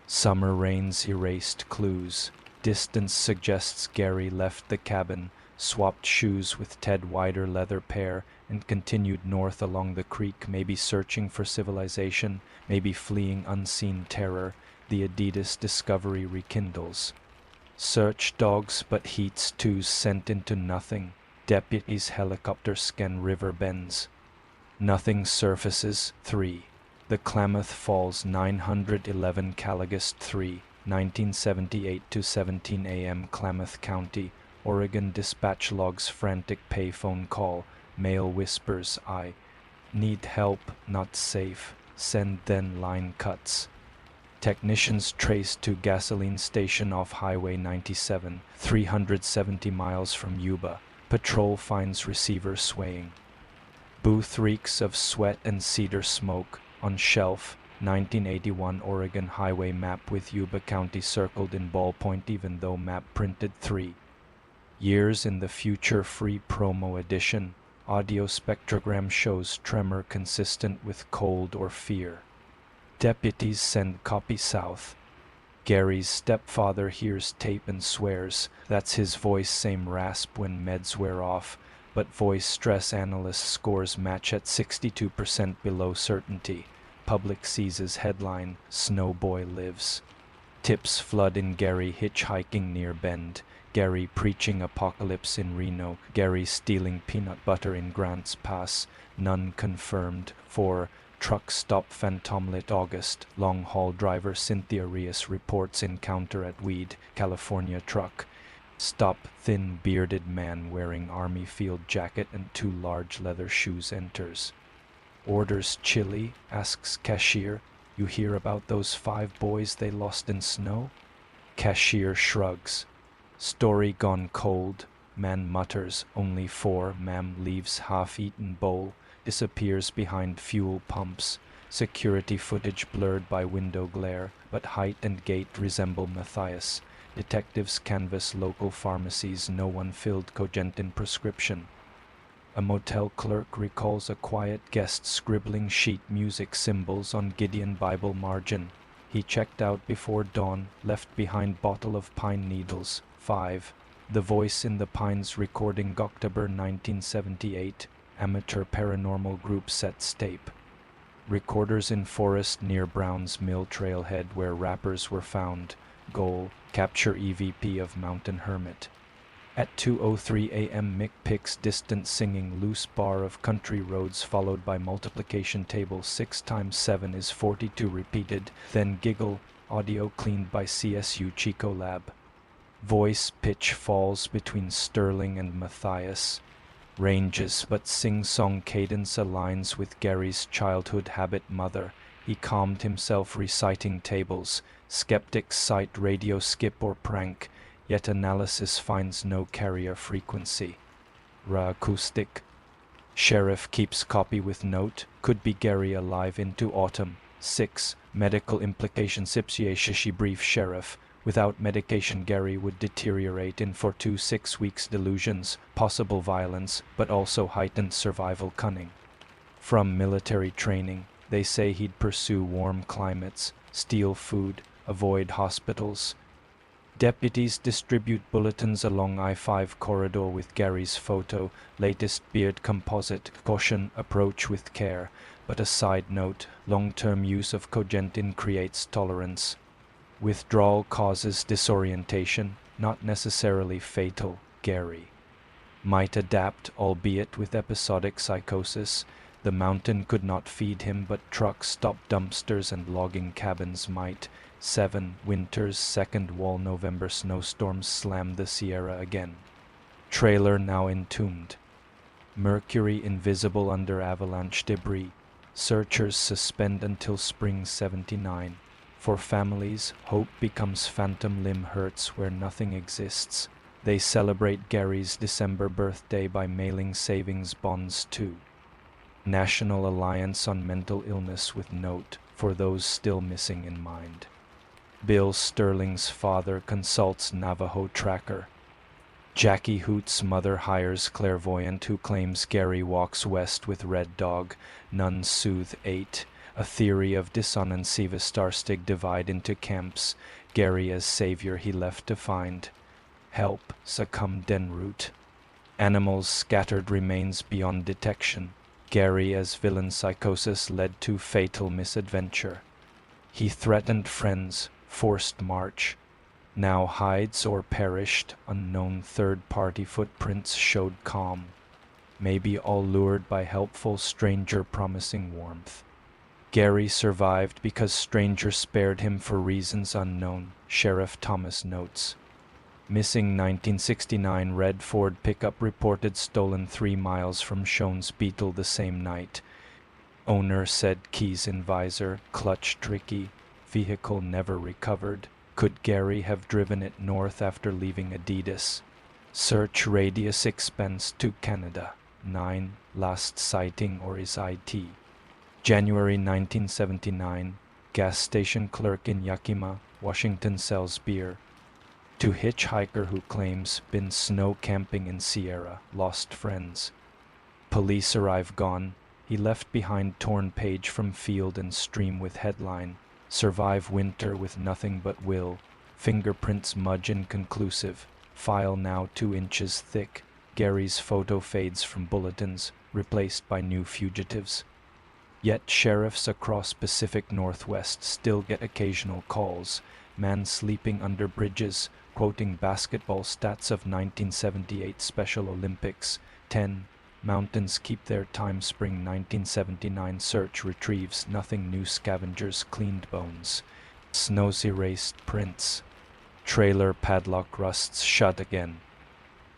[SPEAKER 1] Summer rains erased clues. Distance suggests Gary left the cabin, swapped shoes with Ted Weiher leather pair, and continued north along the creek, maybe searching for civilization, maybe fleeing unseen terror. The Adidas discovery rekindles. Search dogs, but heats twos sent into nothing. Deputies helicopter scan river bends. Nothing surfaces. 3. The Klamath Falls 911 Calagast 3, 1978 to 17 a.m. Klamath County, Oregon dispatch logs frantic payphone call. Male whispers, I need help, not safe. Send, then line cuts. Technicians traced to gasoline station off Highway 97, 370 miles from Yuba. Patrol finds receiver swaying. Booth reeks of sweat and cedar smoke. On shelf, 1981 Oregon highway map with Yuba County circled in ballpoint, even though map printed 3 years in the future. Free promo edition. Audio spectrogram shows tremor consistent with cold or fear. Deputies send copy south. Gary's stepfather hears tape and swears. That's his voice, same rasp when meds wear off. But voice stress analyst scores match at 62% below certainty. Public seizes headline, Snowboy lives. Tips flood in Gary hitchhiking near Bend. Gary preaching apocalypse in Reno. Gary stealing peanut butter in Grants Pass. None confirmed. 4. Truck stop phantomlit August. Long haul driver Cynthia Reyes reports encounter at Weed, California truck. Stop, thin bearded man wearing army field jacket and 2 large leather shoes enters. Orders chili, asks cashier. You hear about those 5 boys they lost in snow? Cashier shrugs. Story gone cold. Man mutters, only 4. Ma'am leaves half-eaten bowl, disappears behind fuel pumps. Security footage blurred by window glare, but height and gait resemble Matthias. Detectives canvass local pharmacies, no one filled Cogentin prescription. A motel clerk recalls a quiet guest scribbling sheet music symbols on Gideon Bible margin. He checked out before dawn, left behind bottle of pine needles. 5. The Voice in the Pines recording October 1978. Amateur paranormal group sets tape. Recorders in forest near Browns Mill trailhead where rappers were found. Goal, capture EVP of Mountain Hermit. At 2:03 a.m. Mick picks distant singing loose bar of country roads followed by multiplication table 6 times 7 is 42 repeated, then giggle, audio cleaned by CSU Chico Lab. Voice pitch falls between Sterling and Matthias. Ranges, but sing-song cadence aligns with Gary's childhood habit. Mother. He calmed himself reciting tables. Skeptics cite radio skip or prank, yet analysis finds no carrier frequency. Acoustic. Sheriff keeps copy with note. Could be Gary alive into autumn. 6. Medical implication. Shishi brief sheriff. Without medication, Gary would deteriorate in 4 to 6 weeks. Delusions, possible violence, but also heightened survival cunning. From military training, they say he'd pursue warm climates, steal food, avoid hospitals. Deputies distribute bulletins along I-5 corridor with Gary's photo, latest beard composite, caution, approach with care. But a side note, long-term use of Cogentin creates tolerance. Withdrawal causes disorientation, not necessarily fatal. Gary might adapt, albeit with episodic psychosis. The mountain could not feed him, but trucks, stop dumpsters, and logging cabins might. 7. Winter's second wall. November snowstorms slam the Sierra again. Trailer now entombed. Mercury invisible under avalanche debris. Searchers suspend until spring 79. For families, hope becomes phantom limb hurts where nothing exists. They celebrate Gary's December birthday by mailing savings bonds too. National Alliance on Mental Illness with note for those still missing in mind. Bill Sterling's father consults Navajo tracker. Jackie Hoot's mother hires clairvoyant who claims Gary walks west with Red Dog. Nuns soothe 8. A theory of dissonancy. Starstig divide into camps. Gary as savior he left to find. Help succumbed Denroute. Animals scattered remains beyond detection. Gary as villain. Psychosis led to fatal misadventure. He threatened friends. Forced march. Now hides or perished. Unknown third-party footprints showed calm. Maybe all lured by helpful stranger promising warmth. Gary survived because stranger spared him for reasons unknown. Sheriff Thomas notes. Missing 1969 red Ford pickup reported stolen 3 miles from Shone's Beetle the same night. Owner said keys in visor, clutch tricky, vehicle never recovered. Could Gary have driven it north after leaving Adidas? Search radius expense to Canada. 9. Last sighting or is IT? January 1979. Gas station clerk in Yakima, Washington sells beer. To hitchhiker who claims been snow camping in Sierra, lost friends. Police arrive gone. He left behind torn page from field and stream with headline. Survive winter with nothing but will. Fingerprints smudge inconclusive. File now 2 inches thick. Gary's photo fades from bulletins, replaced by new fugitives. Yet sheriffs across Pacific Northwest still get occasional calls. Man sleeping under bridges, quoting basketball stats of 1978 Special Olympics. 10. Mountains keep their time. Spring 1979 search retrieves nothing new. Scavengers cleaned bones. Snows erased prints. Trailer padlock rusts shut again.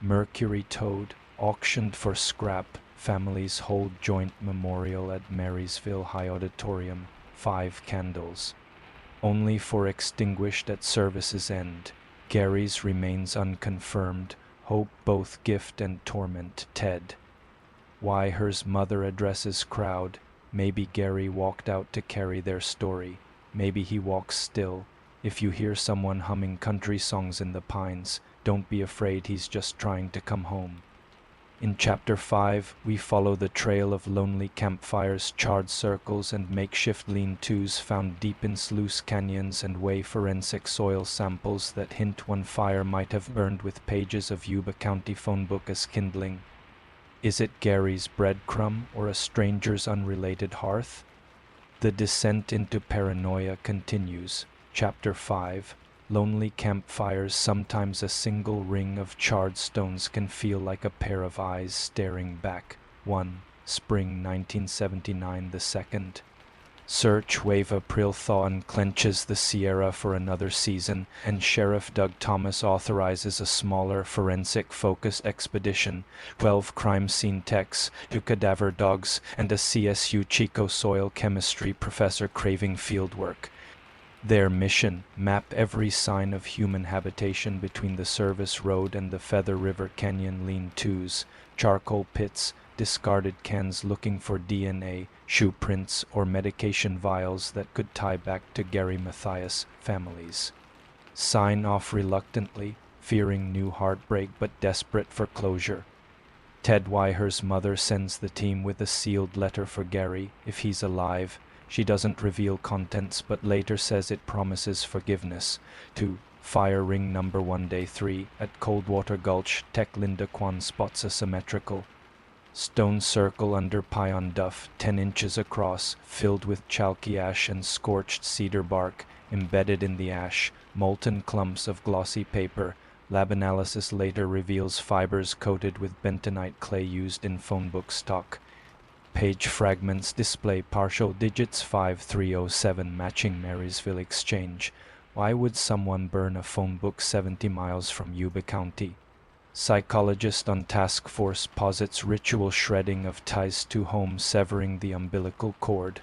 [SPEAKER 1] Mercury towed, auctioned for scrap. Families hold joint memorial at Marysville High Auditorium. 5 candles. Only for extinguished at service's end. Gary's remains unconfirmed. Hope both gift and torment. Ted. Weiher's mother addresses crowd. Maybe Gary walked out to carry their story. Maybe he walks still. If you hear someone humming country songs in the pines, don't be afraid, he's just trying to come home. In Chapter 5, we follow the trail of lonely campfires, charred circles, and makeshift lean-tos found deep in sluice canyons and weigh forensic soil samples that hint one fire might have burned with pages of Yuba County phonebook as kindling. Is it Gary's breadcrumb or a stranger's unrelated hearth? The descent into paranoia continues. Chapter 5. Lonely campfires. Sometimes a single ring of charred stones can feel like a pair of eyes staring back. 1. Spring 1979. The second. Search wave. April thaw unclenches the Sierra for another season, and Sheriff Doug Thomas authorizes a smaller, forensic-focused expedition. 12 crime scene techs, 2 cadaver dogs, and a CSU Chico soil chemistry professor craving fieldwork. Their mission: map every sign of human habitation between the service road and the Feather River Canyon lean-tos, charcoal pits, discarded cans looking for DNA, shoe prints, or medication vials that could tie back to Gary Mathias families. Sign off reluctantly, fearing new heartbreak but desperate for closure. Ted Weiher's mother sends the team with a sealed letter for Gary, if he's alive. She doesn't reveal contents, but later says it promises forgiveness. 2. Fire ring number 1 day 3. At Coldwater Gulch, Tech Linda Kwan spots a symmetrical stone circle under Pion Duff, 10 inches across, filled with chalky ash and scorched cedar bark. Embedded in the ash, molten clumps of glossy paper. Lab analysis later reveals fibers coated with bentonite clay used in phonebook stock. Page fragments display partial digits 5307 matching Marysville Exchange. Why would someone burn a phone book 70 miles from Yuba County? Psychologist on task force posits ritual shredding of ties to home, severing the umbilical cord.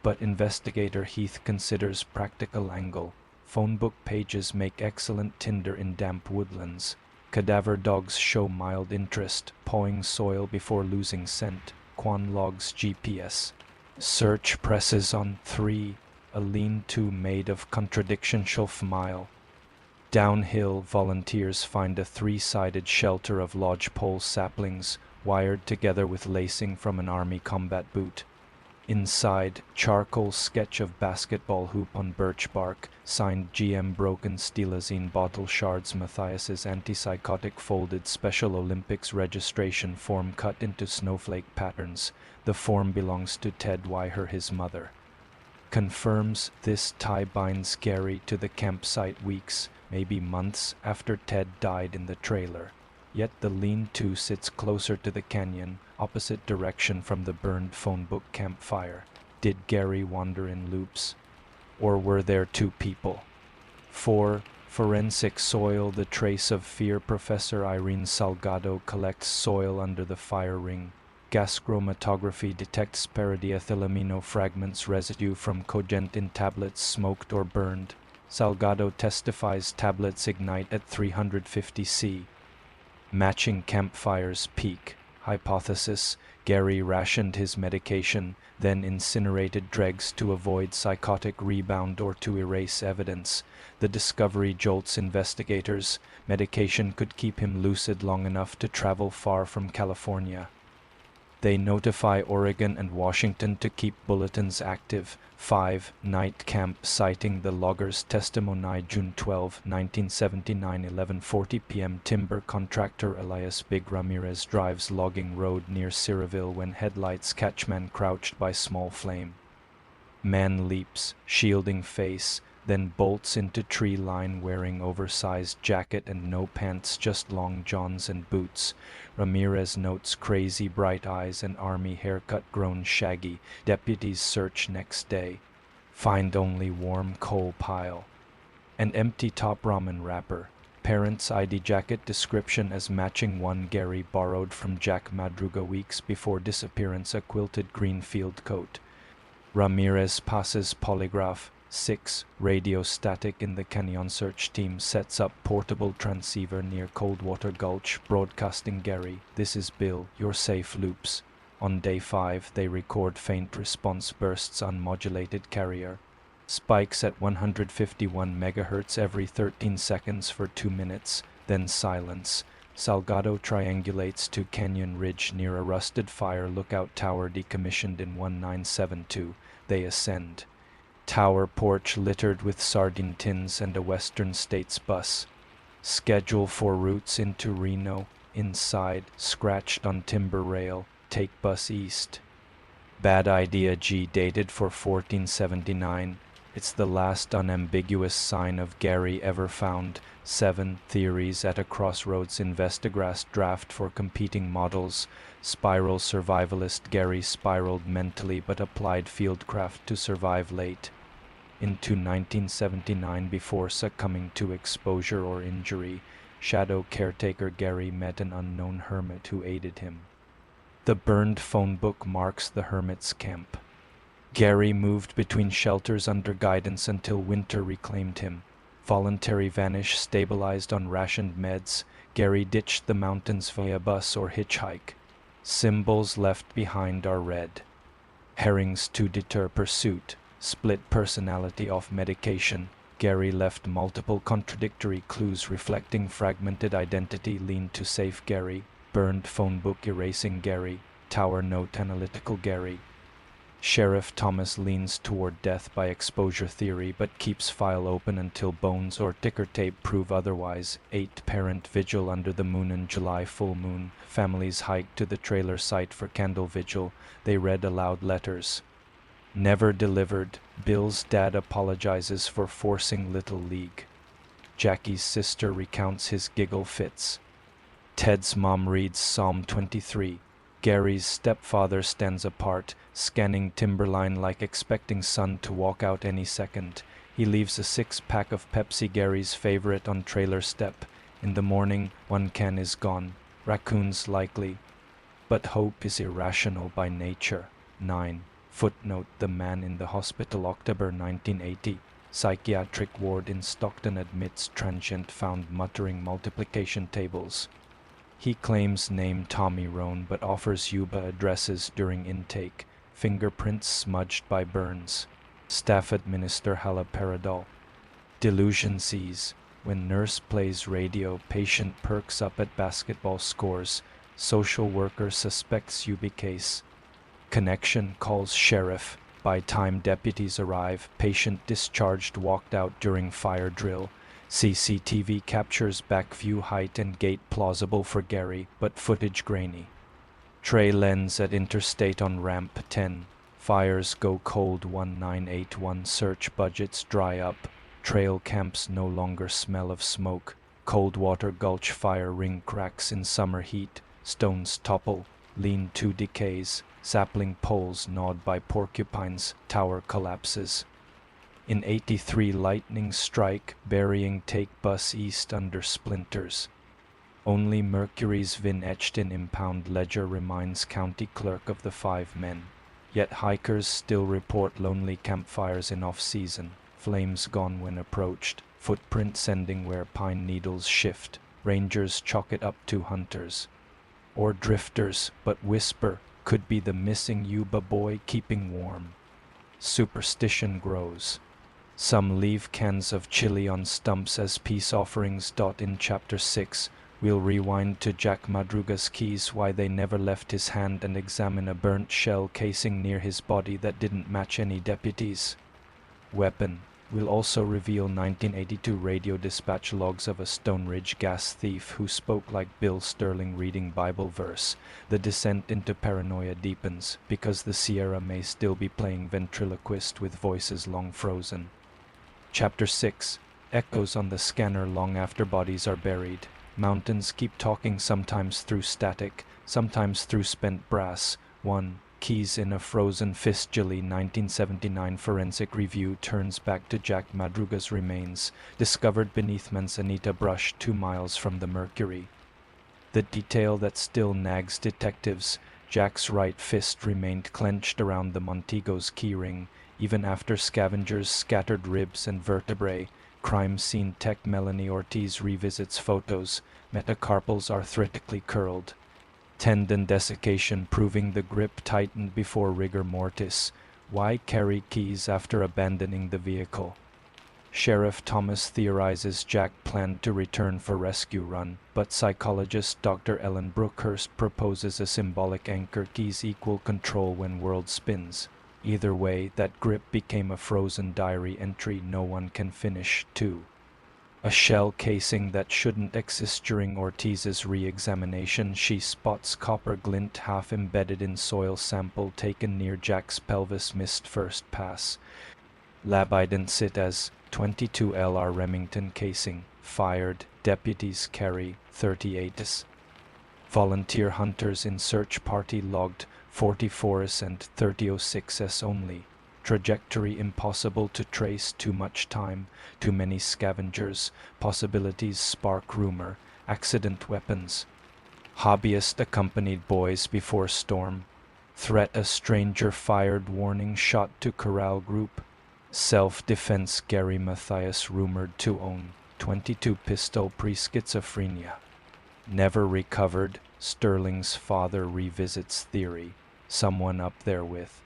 [SPEAKER 1] But investigator Heath considers practical angle. Phone book pages make excellent tinder in damp woodlands. Cadaver dogs show mild interest, pawing soil before losing scent. Quan logs GPS. Search presses on 3, a lean-to made of contradiction shelf mile. Downhill, volunteers find a 3-sided shelter of lodgepole saplings, wired together with lacing from an army combat boot. Inside, charcoal sketch of basketball hoop on birch bark, signed GM broken stilazine bottle shards. Matthias's antipsychotic folded Special Olympics registration form cut into snowflake patterns. The form belongs to Ted Weiher, his mother. Confirms this tie binds Gary to the campsite weeks, maybe months after Ted died in the trailer. Yet the lean-to sits closer to the canyon, opposite direction from the burned phone book campfire. Did Gary wander in loops? Or were there two people? 4. Forensic soil. The trace of fear. Professor Irene Salgado collects soil under the fire ring. Gas chromatography detects paradiethylamino fragments, residue from cogent in tablets smoked or burned. Salgado testifies tablets ignite at 350 C. Matching campfires peak. Hypothesis: Gary rationed his medication, then incinerated dregs to avoid psychotic rebound or to erase evidence. The discovery jolts investigators. Medication could keep him lucid long enough to travel far from California. They notify Oregon and Washington to keep bulletins active. 5. Night camp citing the logger's testimony. June 12, 1979, 11:40 p.m. Timber contractor Elias Big Ramirez drives logging road near Cyriville when headlights catch man crouched by small flame. Man leaps, shielding face, then bolts into tree line wearing oversized jacket and no pants, just long johns and boots. Ramirez notes crazy bright eyes and army haircut grown shaggy. Deputies search next day. Find only warm coal pile. An empty top ramen wrapper. Parents' ID jacket description as matching one Gary borrowed from Jack Madruga weeks before disappearance. A quilted green field coat. Ramirez passes polygraph. 6. Radio static in the canyon. Search team sets up portable transceiver near Coldwater Gulch, broadcasting Gary, "This is Bill, you're safe." Loops. On day 5, they record faint response bursts on modulated carrier. Spikes at 151 MHz every 13 seconds for 2 minutes, then silence. Salgado triangulates to Canyon Ridge near a rusted fire lookout tower decommissioned in 1972. They ascend. Tower porch littered with sardine tins and a Western States bus. Schedule for routes into Reno. Inside, scratched on timber rail, take bus east. Bad idea. G dated for 1479. It's the last unambiguous sign of Gary ever found. 7. Theories at a crossroads. Investigrass draft for competing models. Spiral survivalist. Gary spiraled mentally but applied fieldcraft to survive late into 1979 before succumbing to exposure or injury. Shadow caretaker. Gary met an unknown hermit who aided him. The burned phone book marks the hermit's camp. Gary moved between shelters under guidance until winter reclaimed him. Voluntary vanish. Stabilized on rationed meds. Gary ditched the mountains via bus or hitchhike. Symbols left behind are red herrings to deter pursuit. Split personality off medication. Gary left multiple contradictory clues reflecting fragmented identity. Lean to safe Gary. Burned phone book erasing Gary. Tower note analytical Gary. Sheriff Thomas leans toward death by exposure theory but keeps file open until bones or ticker tape prove otherwise. 8. Parent vigil under the moon and July full moon. Families hiked to the trailer site for candle vigil. They read aloud letters never delivered. Bill's dad apologizes for forcing Little League. Jackie's sister recounts his giggle fits. Ted's mom reads Psalm 23. Gary's stepfather stands apart, scanning timberline like expecting sun to walk out any second. He leaves a six-pack of Pepsi, Gary's favorite, on trailer step. In the morning, one can is gone. Raccoons likely. But hope is irrational by nature. 9. Footnote: the man in the hospital, October 1980. Psychiatric ward in Stockton admits transient found muttering multiplication tables. He claims name Tommy Roan but offers Yuba addresses during intake. Fingerprints smudged by burns. Staff administer haloperidol. Delusion sees. When nurse plays radio, patient perks up at basketball scores. Social worker suspects Yuba case. Connection calls sheriff. By time deputies arrive, patient discharged walked out during fire drill. CCTV captures back view height and gait plausible for Gary, but footage grainy. Tray lens at interstate on ramp 10. Fires go cold 1981. Search budgets dry up. Trail camps no longer smell of smoke. Coldwater Gulch fire ring cracks in summer heat. Stones topple. Lean-to decays. Sapling poles gnawed by porcupines. Tower collapses. In 83, lightning strike, burying take bus east under splinters. Only Mercury's VIN etched in impound ledger reminds county clerk of the 5 men. Yet hikers still report lonely campfires in off-season. Flames gone when approached. Footprints sending where pine needles shift. Rangers chalk it up to hunters. Or drifters, but whisper, could be the missing Yuba boy keeping warm. Superstition grows. Some leave cans of chili on stumps as peace offerings. In Chapter 6, we'll rewind to Jack Madruga's keys, why they never left his hand, and examine a burnt shell casing near his body that didn't match any deputies. Weapon. We'll also reveal 1982 radio dispatch logs of a Stone Ridge gas thief who spoke like Bill Sterling reading Bible verse. The descent into paranoia deepens, because the Sierra may still be playing ventriloquist with voices long frozen. Chapter 6. Echoes on the scanner long after bodies are buried. Mountains keep talking, sometimes through static, sometimes through spent brass. 1. Keys in a frozen fist. July 1979 forensic review turns back to Jack Madruga's remains, discovered beneath Manzanita brush 2 miles from the Mercury. The detail that still nags detectives: Jack's right fist remained clenched around the Montego's keyring, even after scavengers scattered ribs and vertebrae. Crime scene tech Melanie Ortiz revisits photos, metacarpals arthritically curled. Tendon desiccation proving the grip tightened before rigor mortis. Why carry keys after abandoning the vehicle? Sheriff Thomas theorizes Jack planned to return for rescue run, but psychologist Dr. Ellen Brookhurst proposes a symbolic anchor: keys equal control when world spins. Either way, that grip became a frozen diary entry no one can finish. 2. A shell casing that shouldn't exist. During Ortiz's re-examination, she spots copper glint half embedded in soil sample taken near Jack's pelvis. Missed first pass. Lab identified as 22 LR Remington casing. Fired. Deputies carry 38s. Volunteer hunters in search party logged 44s and 3006s only. Trajectory impossible to trace. Too much time. Too many scavengers. Possibilities spark rumor. Accident weapons. Hobbyist accompanied boys before storm. Threat: a stranger fired warning shot to corral group. Self-defense: Gary Mathias rumored to own 22 pistol pre-schizophrenia. Never recovered. Sterling's father revisits theory. Someone up there with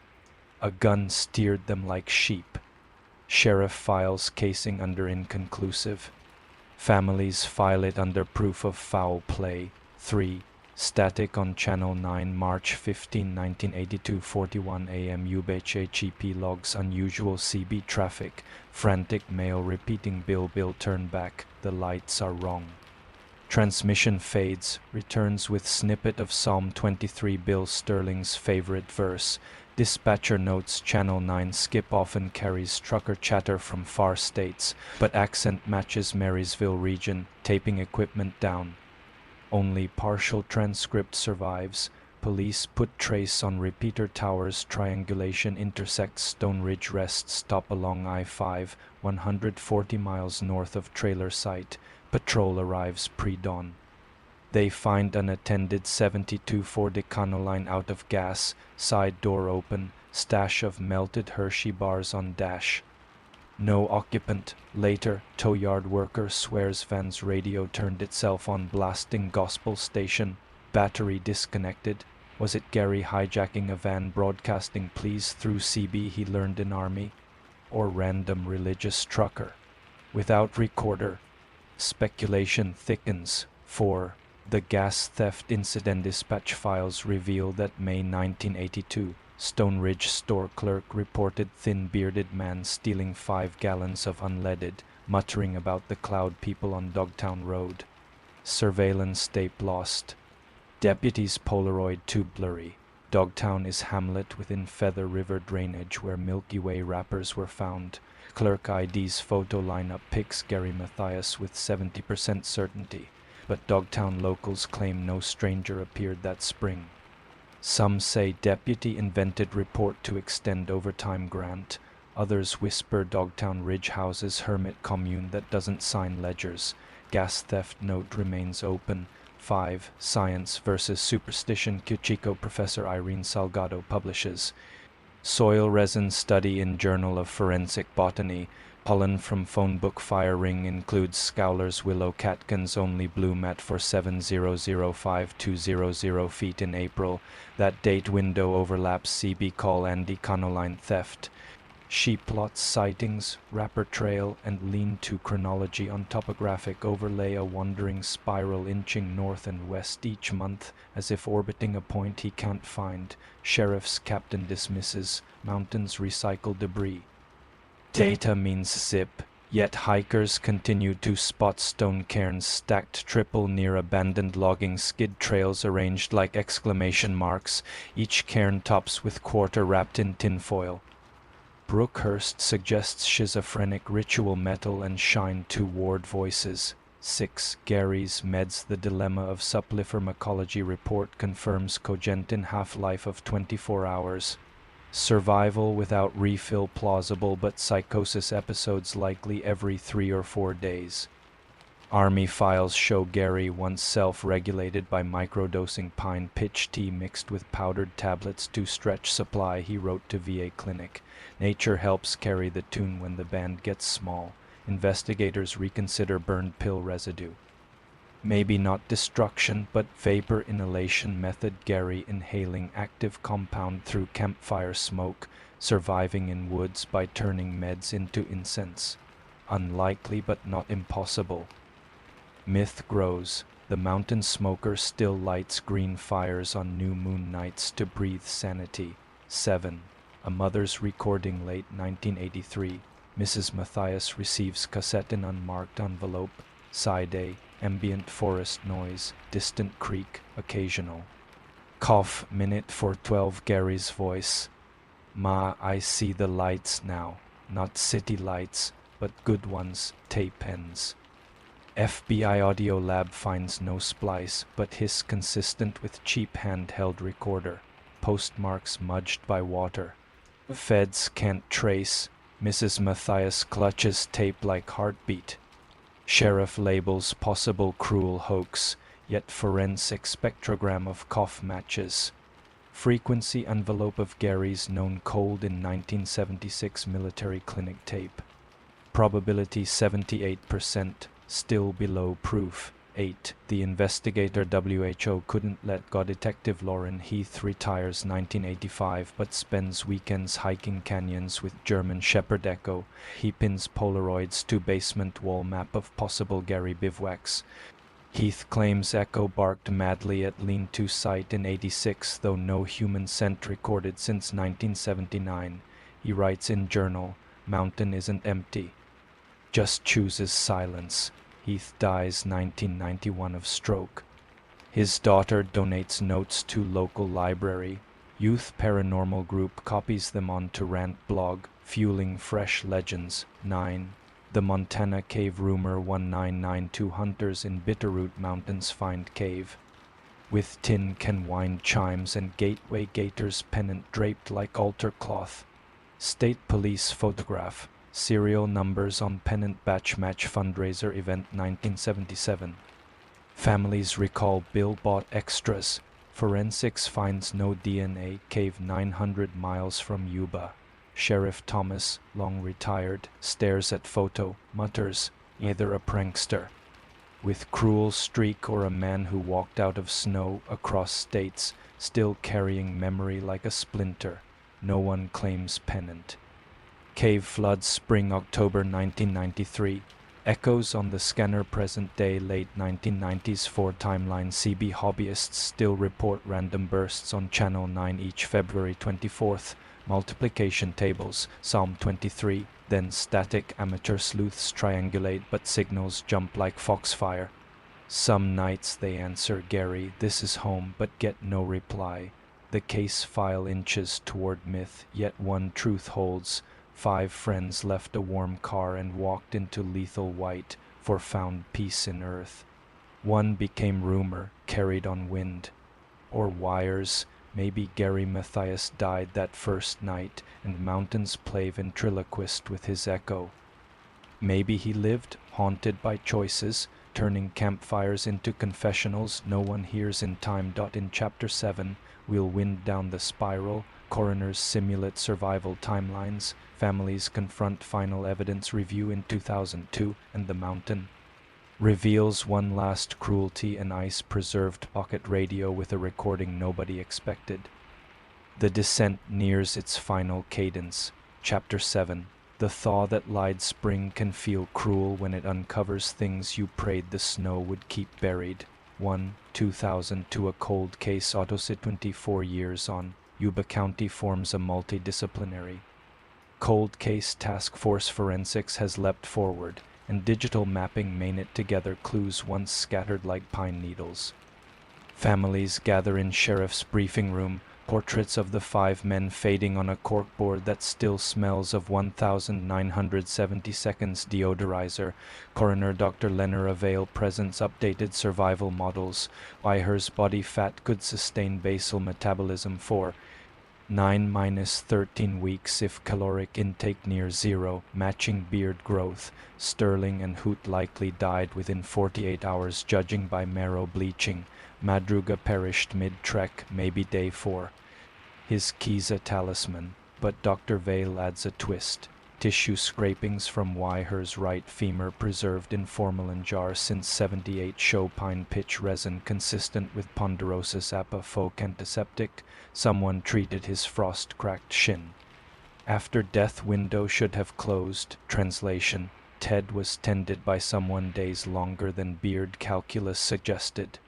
[SPEAKER 1] a gun steered them like sheep. Sheriff files casing under inconclusive. Families file it under proof of foul play. 3. Static on Channel 9, March 15, 1982, 41 a.m. UBHHEP logs unusual CB traffic. Frantic male repeating Bill turn back. The lights are wrong. Transmission fades, returns with snippet of Psalm 23, Bill Sterling's favorite verse. Dispatcher notes Channel 9 skip often carries trucker chatter from far states, but accent matches Marysville region, taping equipment down. Only partial transcript survives. police put trace on repeater towers. Triangulation intersects Stone Ridge rest stop along I-5, 140 miles north of trailer site. Patrol arrives pre-dawn. They find unattended 72 Ford Econoline out of gas, side door open, stash of melted Hershey bars on dash. No occupant. Later, tow yard worker swears van's radio turned itself on, blasting gospel station. Battery disconnected. Was it Gary hijacking a van broadcasting pleas through CB he learned in army? Or random religious trucker? Without recorder. Speculation thickens. 4. The gas theft incident dispatch files reveal that May 1982, Stone Ridge store clerk reported thin-bearded man stealing 5 gallons of unleaded, muttering about the cloud people on Dogtown Road. Surveillance tape lost. Deputies Polaroid too blurry. Dogtown is hamlet within Feather River drainage where Milky Way wrappers were found. Clerk ID's photo lineup picks Gary Mathias with 70% certainty, but Dogtown locals claim no stranger appeared that spring. Some say deputy invented report to extend overtime grant. Others whisper Dogtown Ridge houses hermit commune that doesn't sign ledgers. Gas theft note remains open. 5. Science versus Superstition. Chico Professor Irene Salgado publishes. Soil resin study in Journal of Forensic Botany. Pollen from phonebook fire ring includes Scowler's willow catkins only bloom at 47005200 feet in April. That date window overlaps CB call and Econoline theft. Sheep plots sightings, Rapper Trail, and lean-to chronology on topographic overlay, a wandering spiral inching north and west each month, as if orbiting a point he can't find. Sheriff's captain dismisses. Mountains recycle debris. Data means zip, yet hikers continue to spot stone cairns stacked triple near abandoned logging skid trails arranged like exclamation marks, each cairn tops with quarter wrapped in tinfoil. Brookhurst suggests schizophrenic ritual metal and shine to ward voices. 6. Gary's Meds. The dilemma of supply-pharmacology report confirms cogentin half-life of 24 hours. Survival without refill plausible, but psychosis episodes likely every 3 or 4 days. Army files show Gary once self-regulated by microdosing pine pitch tea mixed with powdered tablets to stretch supply, he wrote to VA clinic. Nature helps carry the tune when the band gets small. Investigators reconsider burned pill residue. Maybe not destruction, but vapor inhalation method. Gary inhaling active compound through campfire smoke, surviving in woods by turning meds into incense. Unlikely but not impossible. Myth grows. The mountain smoker still lights green fires on new moon nights to breathe sanity. 7. A mother's recording late 1983. Mrs. Mathias receives cassette in unmarked envelope. Side A. Ambient forest noise. Distant creek. Occasional. Cough. Minute 4:12. Gary's voice. Ma, I see the lights now. Not city lights, but good ones. Tape ends. FBI audio lab finds no splice, but hiss consistent with cheap handheld recorder. Postmarks smudged by water. Feds can't trace. Mrs. Mathias clutches tape like heartbeat. Sheriff labels possible cruel hoax, yet forensic spectrogram of cough matches. Frequency envelope of Gary's known cold in 1976 military clinic tape. Probability 78%, still below proof. 8. The investigator WHO couldn't let go. Detective Lauren Heath retires 1985 but spends weekends hiking canyons with German Shepherd Echo. He pins Polaroids to basement wall map of possible Gary bivouacs. Heath claims Echo barked madly at lean-to site in 86, though no human scent recorded since 1979. He writes in journal, "Mountain isn't empty. Just chooses silence." Heath dies 1991 of stroke. His daughter donates notes to local library. Youth Paranormal Group copies them onto Rant blog, fueling fresh legends. 9. The Montana Cave Rumor. 1992 hunters in Bitterroot Mountains find cave. with tin can wind chimes and gateway gaiters pennant draped like altar cloth. State police photograph, serial numbers on pennant batch match fundraiser event 1977. Families recall bill bought extras. Forensics finds no DNA, cave 900 miles from Yuba. Sheriff Thomas, long retired, stares at photo, mutters, either a prankster with cruel streak or a man who walked out of snow across states, still carrying memory like a splinter. No one claims pennant. Cave floods spring October 1993. Echoes on the scanner present day late 1990s Ford timeline. CB hobbyists still report random bursts on Channel 9 each February 24th. Multiplication tables, Psalm 23. Then static amateur sleuths triangulate but signals jump like foxfire. Some nights they answer Gary, this is home, but get no reply. The case file inches toward myth, yet one truth holds. 5 friends left a warm car and walked into lethal white for found peace in earth. One became rumor, carried on wind. Or wires. Maybe Gary Mathias died that first night, and mountains play ventriloquist with his echo. Maybe he lived, haunted by choices, turning campfires into confessionals no one hears in time. In Chapter 7, we'll wind down the spiral. Coroners simulate survival timelines. Families confront final evidence review in 2002, and The Mountain reveals one last cruelty, an ice-preserved pocket radio with a recording nobody expected. The descent nears its final cadence. Chapter 7. The thaw that lied spring can feel cruel when it uncovers things you prayed the snow would keep buried. 1-2002 A cold case autopsy 24 years on. Yuba County forms a multidisciplinary cold case task force. Forensics has leapt forward, and digital mapping may knit together clues once scattered like pine needles. Families gather in sheriff's briefing room, portraits of the 5 men fading on a corkboard that still smells of 1970 seconds deodorizer. Coroner Dr. Lenner Avail presents updated survival models. Weiher's body fat could sustain basal metabolism for 9-13 weeks if caloric intake near zero, matching beard growth. Sterling and Hoot likely died within 48 hours judging by marrow bleaching. Madruga perished mid-trek, maybe day 4. His key's a talisman, but Dr. Vail adds a twist. Tissue scrapings from Weiher's right femur preserved in formalin jar since 78 show pine pitch resin consistent with ponderosis apafolk antiseptic. Someone treated his frost-cracked shin. After death window should have closed. Translation. Ted was tended by someone days longer than beard calculus suggested.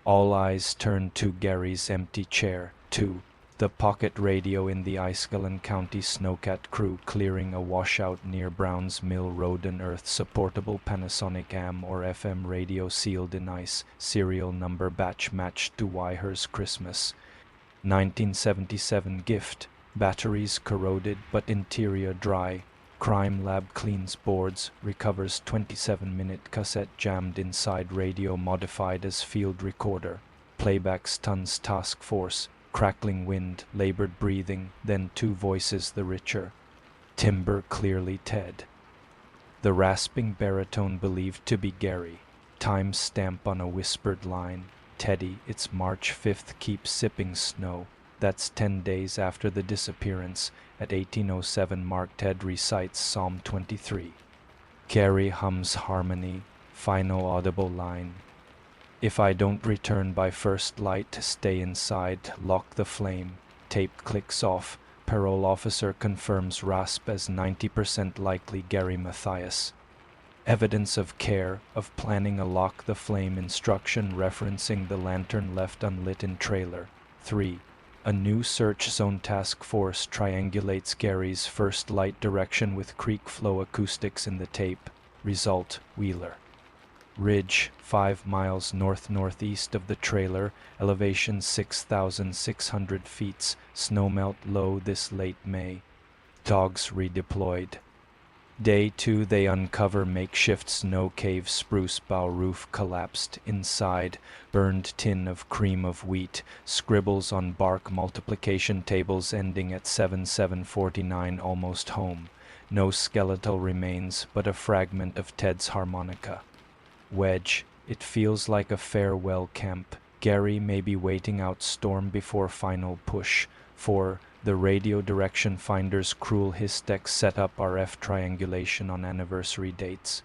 [SPEAKER 1] All eyes turned to Gary's empty chair. 2. The pocket radio in the Iskelen County Snowcat crew clearing a washout near Browns Mill Road. An Earth-supportable Panasonic AM or FM radio sealed in ice. Serial number batch matched to Weiher's Christmas 1977 gift. Batteries corroded but interior dry. Crime lab cleans boards, recovers 27-minute cassette jammed inside radio modified as field recorder. Playbacks tons task force. Crackling wind, labored breathing, then 2 voices the richer. Timbre clearly Ted. The rasping baritone believed to be Gary. Time stamp on a whispered line. Teddy, it's March 5th, keep sipping snow. That's 10 days after the disappearance. At 1807 Mark Ted recites Psalm 23. Gary hums harmony, final audible line. If I don't return by first light, stay inside, lock the flame. Tape clicks off. Parole officer confirms rasp as 90% likely Gary Mathias. Evidence of care, of planning a lock the flame instruction referencing the lantern left unlit in trailer. 3. A new search zone task force triangulates Gary's first light direction with creek flow acoustics in the tape. Result, Wheeler Ridge, 5 miles north-northeast of the trailer, elevation 6,600 feet, snowmelt low this late May. Dogs redeployed. Day 2, they uncover makeshift snow cave, spruce bough roof collapsed. Inside, burned tin of cream of wheat, scribbles on bark, multiplication tables ending at 7749, almost home. No skeletal remains, but a fragment of Ted's harmonica. Wedge, it feels like a farewell camp. Gary may be waiting out storm before final push. 4. The radio direction finder's cruel Hystex set up RF triangulation on anniversary dates.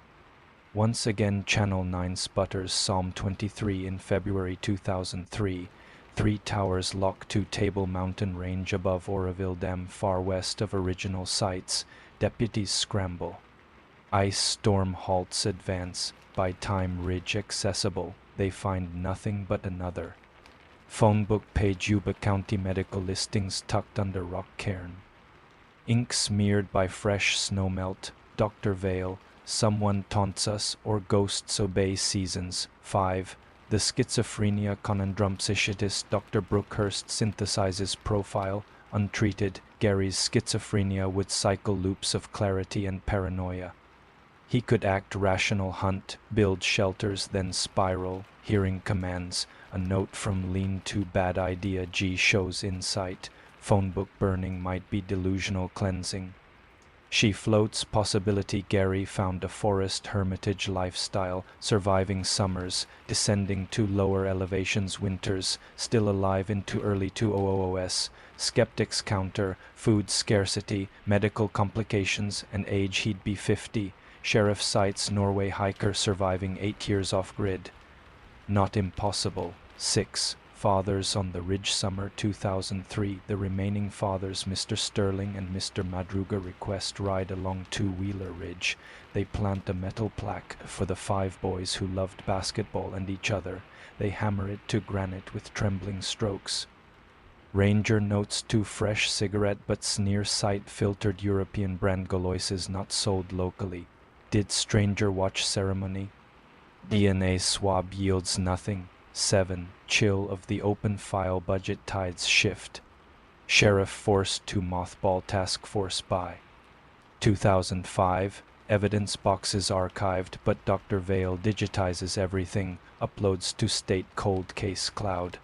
[SPEAKER 1] Once again, Channel 9 sputters. Psalm 23 in February 2003. 3 towers lock to Table Mountain Range above Oroville Dam, far west of original sites. Deputies scramble. Ice storm halts advance. By time ridge accessible, they find nothing but another. Phonebook page, Yuba County medical listings tucked under rock cairn. Ink smeared by fresh snowmelt. Dr. Vale, someone taunts us or ghosts obey seasons. 5. The schizophrenia conundrum, psychiatrist Dr. Brookhurst synthesizes profile. Untreated, Gary's schizophrenia would cycle loops of clarity and paranoia. He could act rational, hunt, build shelters, then spiral, hearing commands. A note from Lean to bad idea, G shows insight. Phonebook burning might be delusional cleansing. She floats possibility, Gary found a forest hermitage lifestyle, surviving summers, descending to lower elevations winters, still alive into early 2000s. Skeptics counter, food scarcity, medical complications, and age he'd be 50. Sheriff cites Norway hiker surviving 8 years off-grid. Not impossible. 6. Fathers on the Ridge, summer 2003. The remaining fathers, Mr. Sterling and Mr. Madruga, request ride along Two-Wheeler Ridge. They plant a metal plaque for the 5 boys who loved basketball and each other. They hammer it to granite with trembling strokes. Ranger notes 2 fresh cigarette but sneer sight filtered European brand Galoises not sold locally. Did stranger watch ceremony? DNA swab yields nothing. 7. Chill of the open file, budget tides shift. Sheriff forced to mothball task force by. 2005. Evidence boxes archived, but Dr. Vale digitizes everything, uploads to state cold case cloud.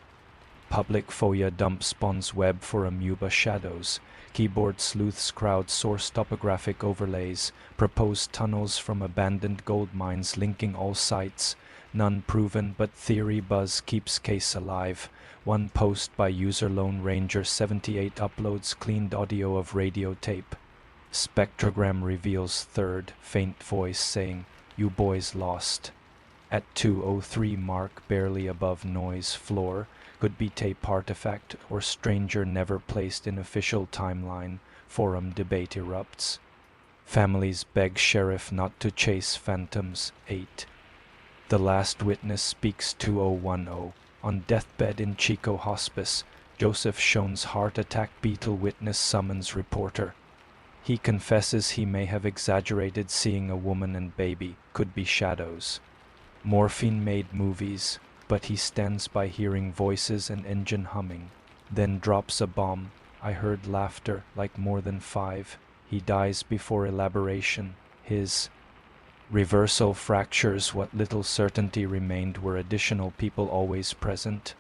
[SPEAKER 1] Public FOIA dump spawns web for amoeba shadows. Keyboard sleuths crowdsource topographic overlays. Proposed tunnels from abandoned gold mines linking all sites. None proven, but theory buzz keeps case alive. 1 post by user Lone Ranger 78 uploads cleaned audio of radio tape. Spectrogram reveals 3rd, faint voice saying, "You boys lost." At 2:03 mark, barely above noise floor. Could be tape artifact or stranger never placed in official timeline. Forum debate erupts. Families beg sheriff not to chase phantoms. 8. The last witness speaks 2010. On deathbed in Chico hospice, Joseph Schoen's heart attack, beetle witness summons reporter. He confesses he may have exaggerated seeing a woman and baby, could be shadows. Morphine-made movies, but he stands by hearing voices and engine humming. Then drops a bomb. I heard laughter, like more than 5. He dies before elaboration. His reversal fractures what little certainty remained. Were additional people always present?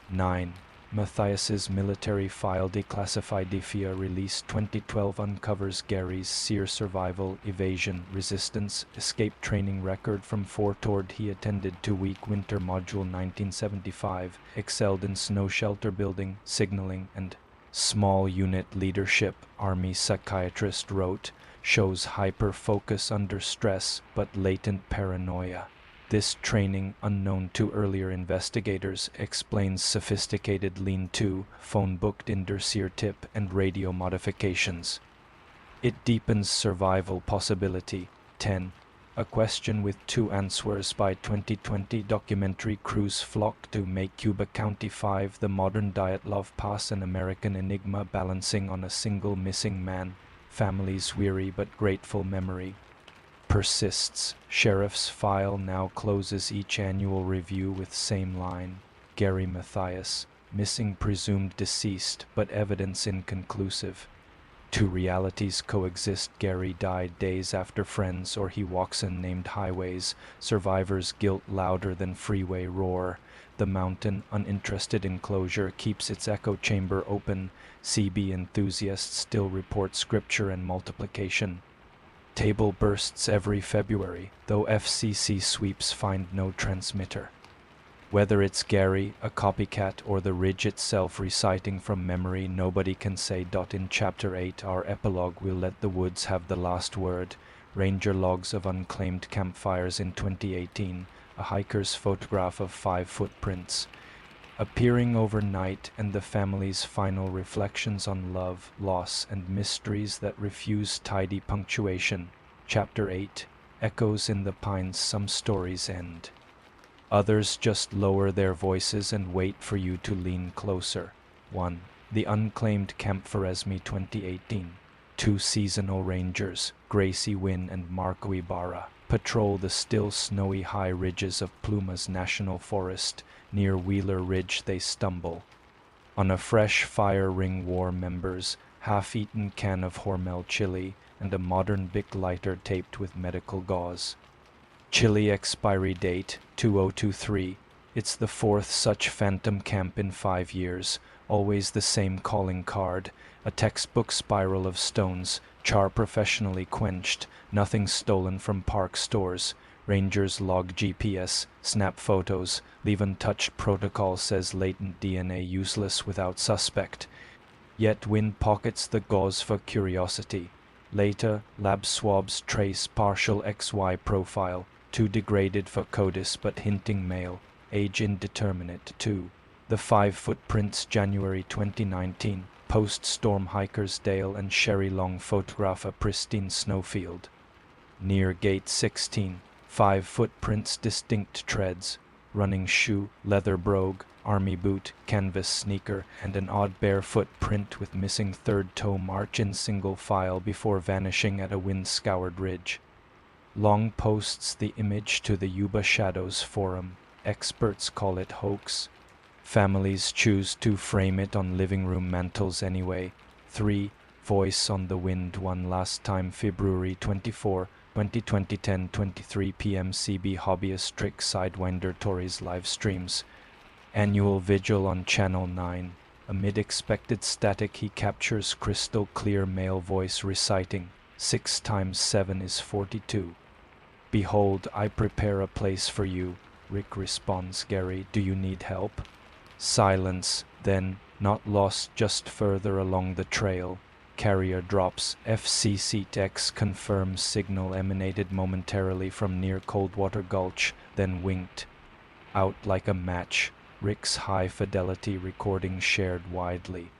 [SPEAKER 1] 9. Matthias's military file declassified. DFIA release 2012 uncovers Gary's SEER survival, evasion, resistance, escape training record from Fort Ord. He attended 2-week winter module 1975, excelled in snow shelter building, signaling, and small unit leadership. Army psychiatrist wrote, shows hyper-focus under stress, but latent paranoia. This training, unknown to earlier investigators, explains sophisticated lean-to, phone-booked Inderseer tip, and radio modifications. It deepens survival possibility. 10. A question with 2 answers. By 2020, documentary crews flock to make Yuba County 5 the modern Dyatlov Pass, an American enigma balancing on a single missing man. Families weary but grateful memory persists. Sheriff's file now closes each annual review with same line. Gary Matthias, missing presumed deceased, but evidence inconclusive. Two realities coexist. Gary died days after friends, or he walks unnamed highways. Survivors' guilt louder than freeway roar. The mountain, uninterested in closure, keeps its echo chamber open. CB enthusiasts still report scripture and multiplication. Table bursts every February, though FCC sweeps find no transmitter. Whether it's Gary, a copycat, or the ridge itself reciting from memory, nobody can say. In Chapter 8, our epilogue, we'll let the woods have the last word. Ranger logs of unclaimed campfires in 2018, a hiker's photograph of 5 footprints. Appearing overnight, and the family's final reflections on love, loss, and mysteries that refuse tidy punctuation. Chapter 8, Echoes in the Pines. Some stories end. Others just lower their voices and wait for you to lean closer. 1. The Unclaimed Campfires 2018. 2 seasonal rangers, Gracie Wynn and Marco Ibarra, patrol the still snowy high ridges of Plumas National Forest. Near Wheeler Ridge they stumble on a fresh fire ring. War members, half-eaten can of Hormel chili, and a modern Bic lighter taped with medical gauze. Chili expiry date 2023. It's the 4th such phantom camp in 5 years. Always the same calling card, a textbook spiral of stones, char professionally quenched, nothing stolen from park stores. Rangers log GPS, snap photos, leave untouched. Protocol says latent DNA useless without suspect. Yet Wynn pockets the gauze for curiosity. Later, lab swabs trace partial XY profile, too degraded for CODIS but hinting male, age indeterminate. 2. The 5 footprints. January 2019, post-storm hikers Dale and Sherry Long photograph a pristine snowfield. Near gate 16, 5 footprints. Distinct treads, running shoe, leather brogue, army boot, canvas sneaker, and an odd bare footprint with missing third toe. March in single file before vanishing at a wind-scoured ridge. Long posts the image to the Yuba Shadows forum. Experts call it hoax. Families choose to frame it on living room mantles anyway. 3. Voice on the Wind. One last time. February 24, 2020, 10:23 p.m. CB Hobbyist Trick Sidewinder Tories live streams. Annual vigil on Channel 9. Amid expected static, he captures crystal clear male voice reciting. 6 times 7 is 42. Behold, I prepare a place for you. Rick responds, Gary, do you need help? Silence. Then, not lost, just further along the trail. Carrier drops. FCC X confirms signal emanated momentarily from near Coldwater Gulch, then winked out like a match. Rick's high-fidelity recording shared widely.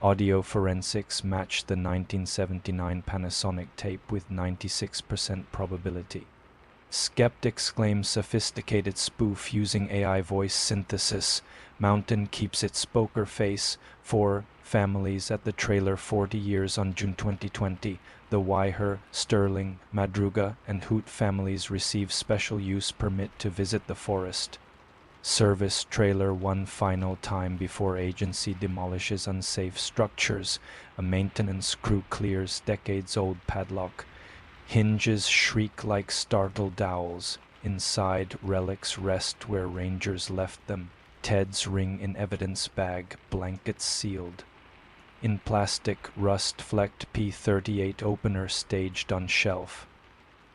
[SPEAKER 1] Audio forensics matched the 1979 Panasonic tape with 96% probability. Skeptics claim sophisticated spoof using AI voice synthesis. Mountain keeps its poker face. 4 families at the trailer. 40 years on June 2020. The Weiher, Sterling, Madruga, and Hoot families receive special use permit to visit the forest. Service trailer one final time before agency demolishes unsafe structures. A maintenance crew clears decades-old padlock. Hinges shriek like startled owls. Inside, relics rest where rangers left them. Ted's ring in evidence bag, blankets sealed. In plastic, rust-flecked P-38 opener staged on shelf.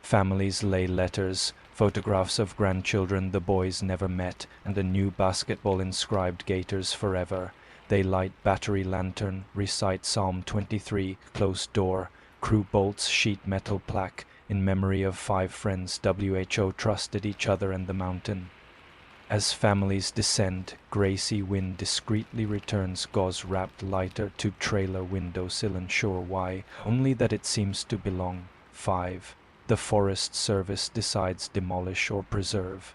[SPEAKER 1] Families lay letters, photographs of grandchildren the boys never met, and a new basketball inscribed Gators Forever. They light battery lantern, recite Psalm 23, closed door. Crew bolts sheet metal plaque, in memory of 5 friends WHO trusted each other and the mountain. As families descend, Gracie Wynn discreetly returns gauze-wrapped lighter to trailer windowsill. Unsure why, only that it seems to belong. 5. The Forest Service decides demolish or preserve.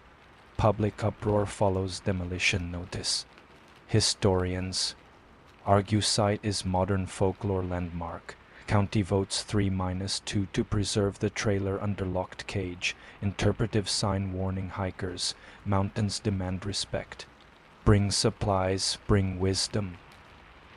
[SPEAKER 1] Public uproar follows demolition notice. Historians argue site is modern folklore landmark. County votes 3-2 to preserve the trailer under locked cage. Interpretive sign warning hikers. Mountains demand respect. Bring supplies, bring wisdom.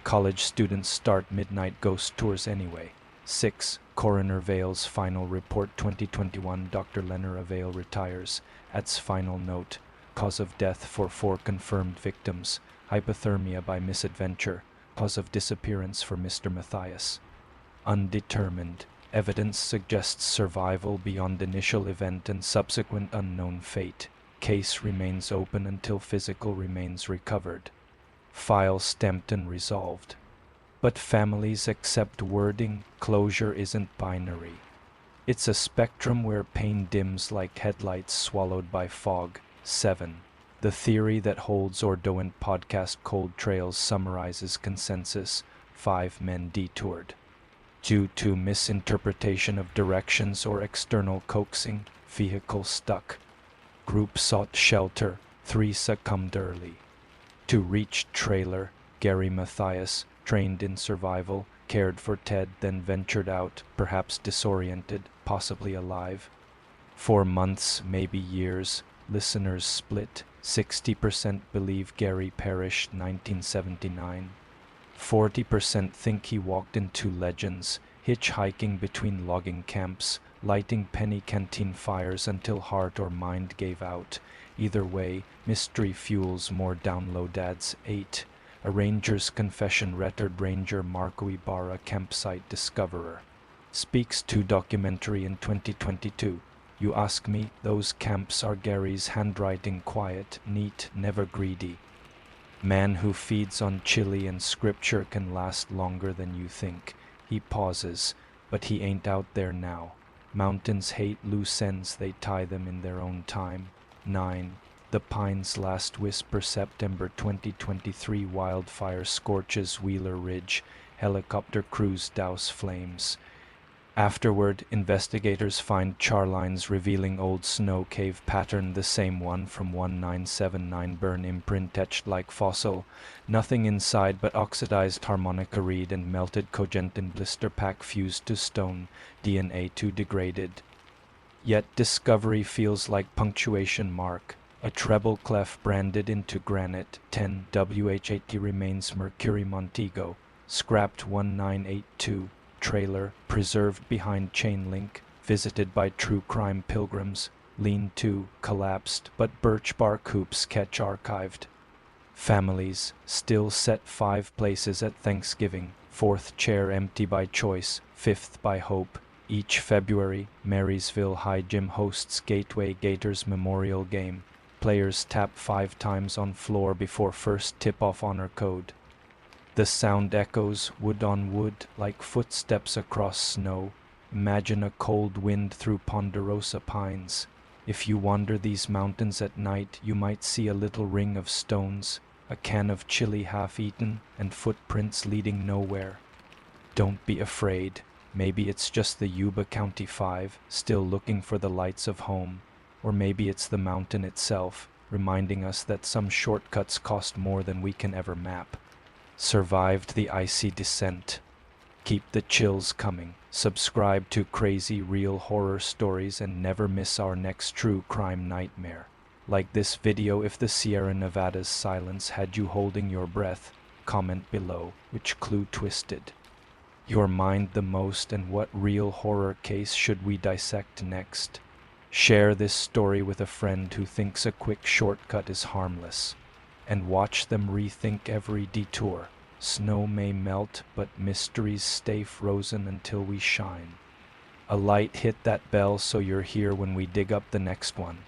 [SPEAKER 1] College students start midnight ghost tours anyway. 6. Coroner Vale's final report 2021. Dr. Leonard Vale retires. Adds final note. Cause of death for 4 confirmed victims. Hypothermia by misadventure. Cause of disappearance for Mr. Matthias. Undetermined. Evidence suggests survival beyond initial event and subsequent unknown fate. Case remains open until physical remains recovered. File stamped and resolved. But families accept wording. Closure isn't binary. It's a spectrum where pain dims like headlights swallowed by fog. 7. The theory that holds Ordoant podcast Cold Trails summarizes consensus. 5 men detoured. Due to misinterpretation of directions or external coaxing, vehicle stuck. Group sought shelter. 3 succumbed early. To reach trailer, Gary Matthias, trained in survival, cared for Ted, then ventured out, perhaps disoriented, possibly alive. For months, maybe years, listeners split. 60% believe Gary perished 1979. 40% think he walked into legends, hitchhiking between logging camps, lighting penny canteen fires until heart or mind gave out. Either way, mystery fuels more download ads. 8. A ranger's confession. Retired Ranger Marco Ibarra, campsite discoverer, speaks to documentary in 2022. You ask me, those camps are Gary's handwriting, quiet, neat, never greedy. Man who feeds on chili and scripture can last longer than you think. He pauses, but he ain't out there now. Mountains hate loose ends, they tie them in their own time. 9. The Pines' last whisper. September 2023. Wildfire scorches Wheeler Ridge. Helicopter crews douse flames. Afterward, investigators find char lines revealing old snow cave pattern, the same one from 1979. Burn imprint etched like fossil. Nothing inside but oxidized harmonica reed and melted cogentin blister pack fused to stone. DNA too degraded. Yet discovery feels like punctuation mark. A treble clef branded into granite. 10. WH-80 remains. Mercury Montego. Scrapped 1982. Trailer preserved behind chain link. Visited by true crime pilgrims. Lean-to collapsed, but birch bark hoops catch archived. Families still set 5 places at Thanksgiving. 4th chair empty by choice. 5th by hope. Each February, Marysville High Gym hosts Gateway Gators Memorial Game. Players tap 5 times on floor before first tip-off honor code. The sound echoes wood on wood like footsteps across snow. Imagine a cold wind through ponderosa pines. If you wander these mountains at night, you might see a little ring of stones, a can of chili half-eaten, and footprints leading nowhere. Don't be afraid. Maybe it's just the Yuba County 5, still looking for the lights of home. Or maybe it's the mountain itself, reminding us that some shortcuts cost more than we can ever map. Survived the icy descent. Keep the chills coming. Subscribe to Crazy Real Horror Stories and never miss our next true crime nightmare. Like this video if the Sierra Nevada's silence had you holding your breath. Comment below which clue twisted your mind the most and what real horror case should we dissect next. Share this story with a friend who thinks a quick shortcut is harmless. And watch them rethink every detour. Snow may melt, but mysteries stay frozen until we shine. A light hit that bell so you're here when we dig up the next one.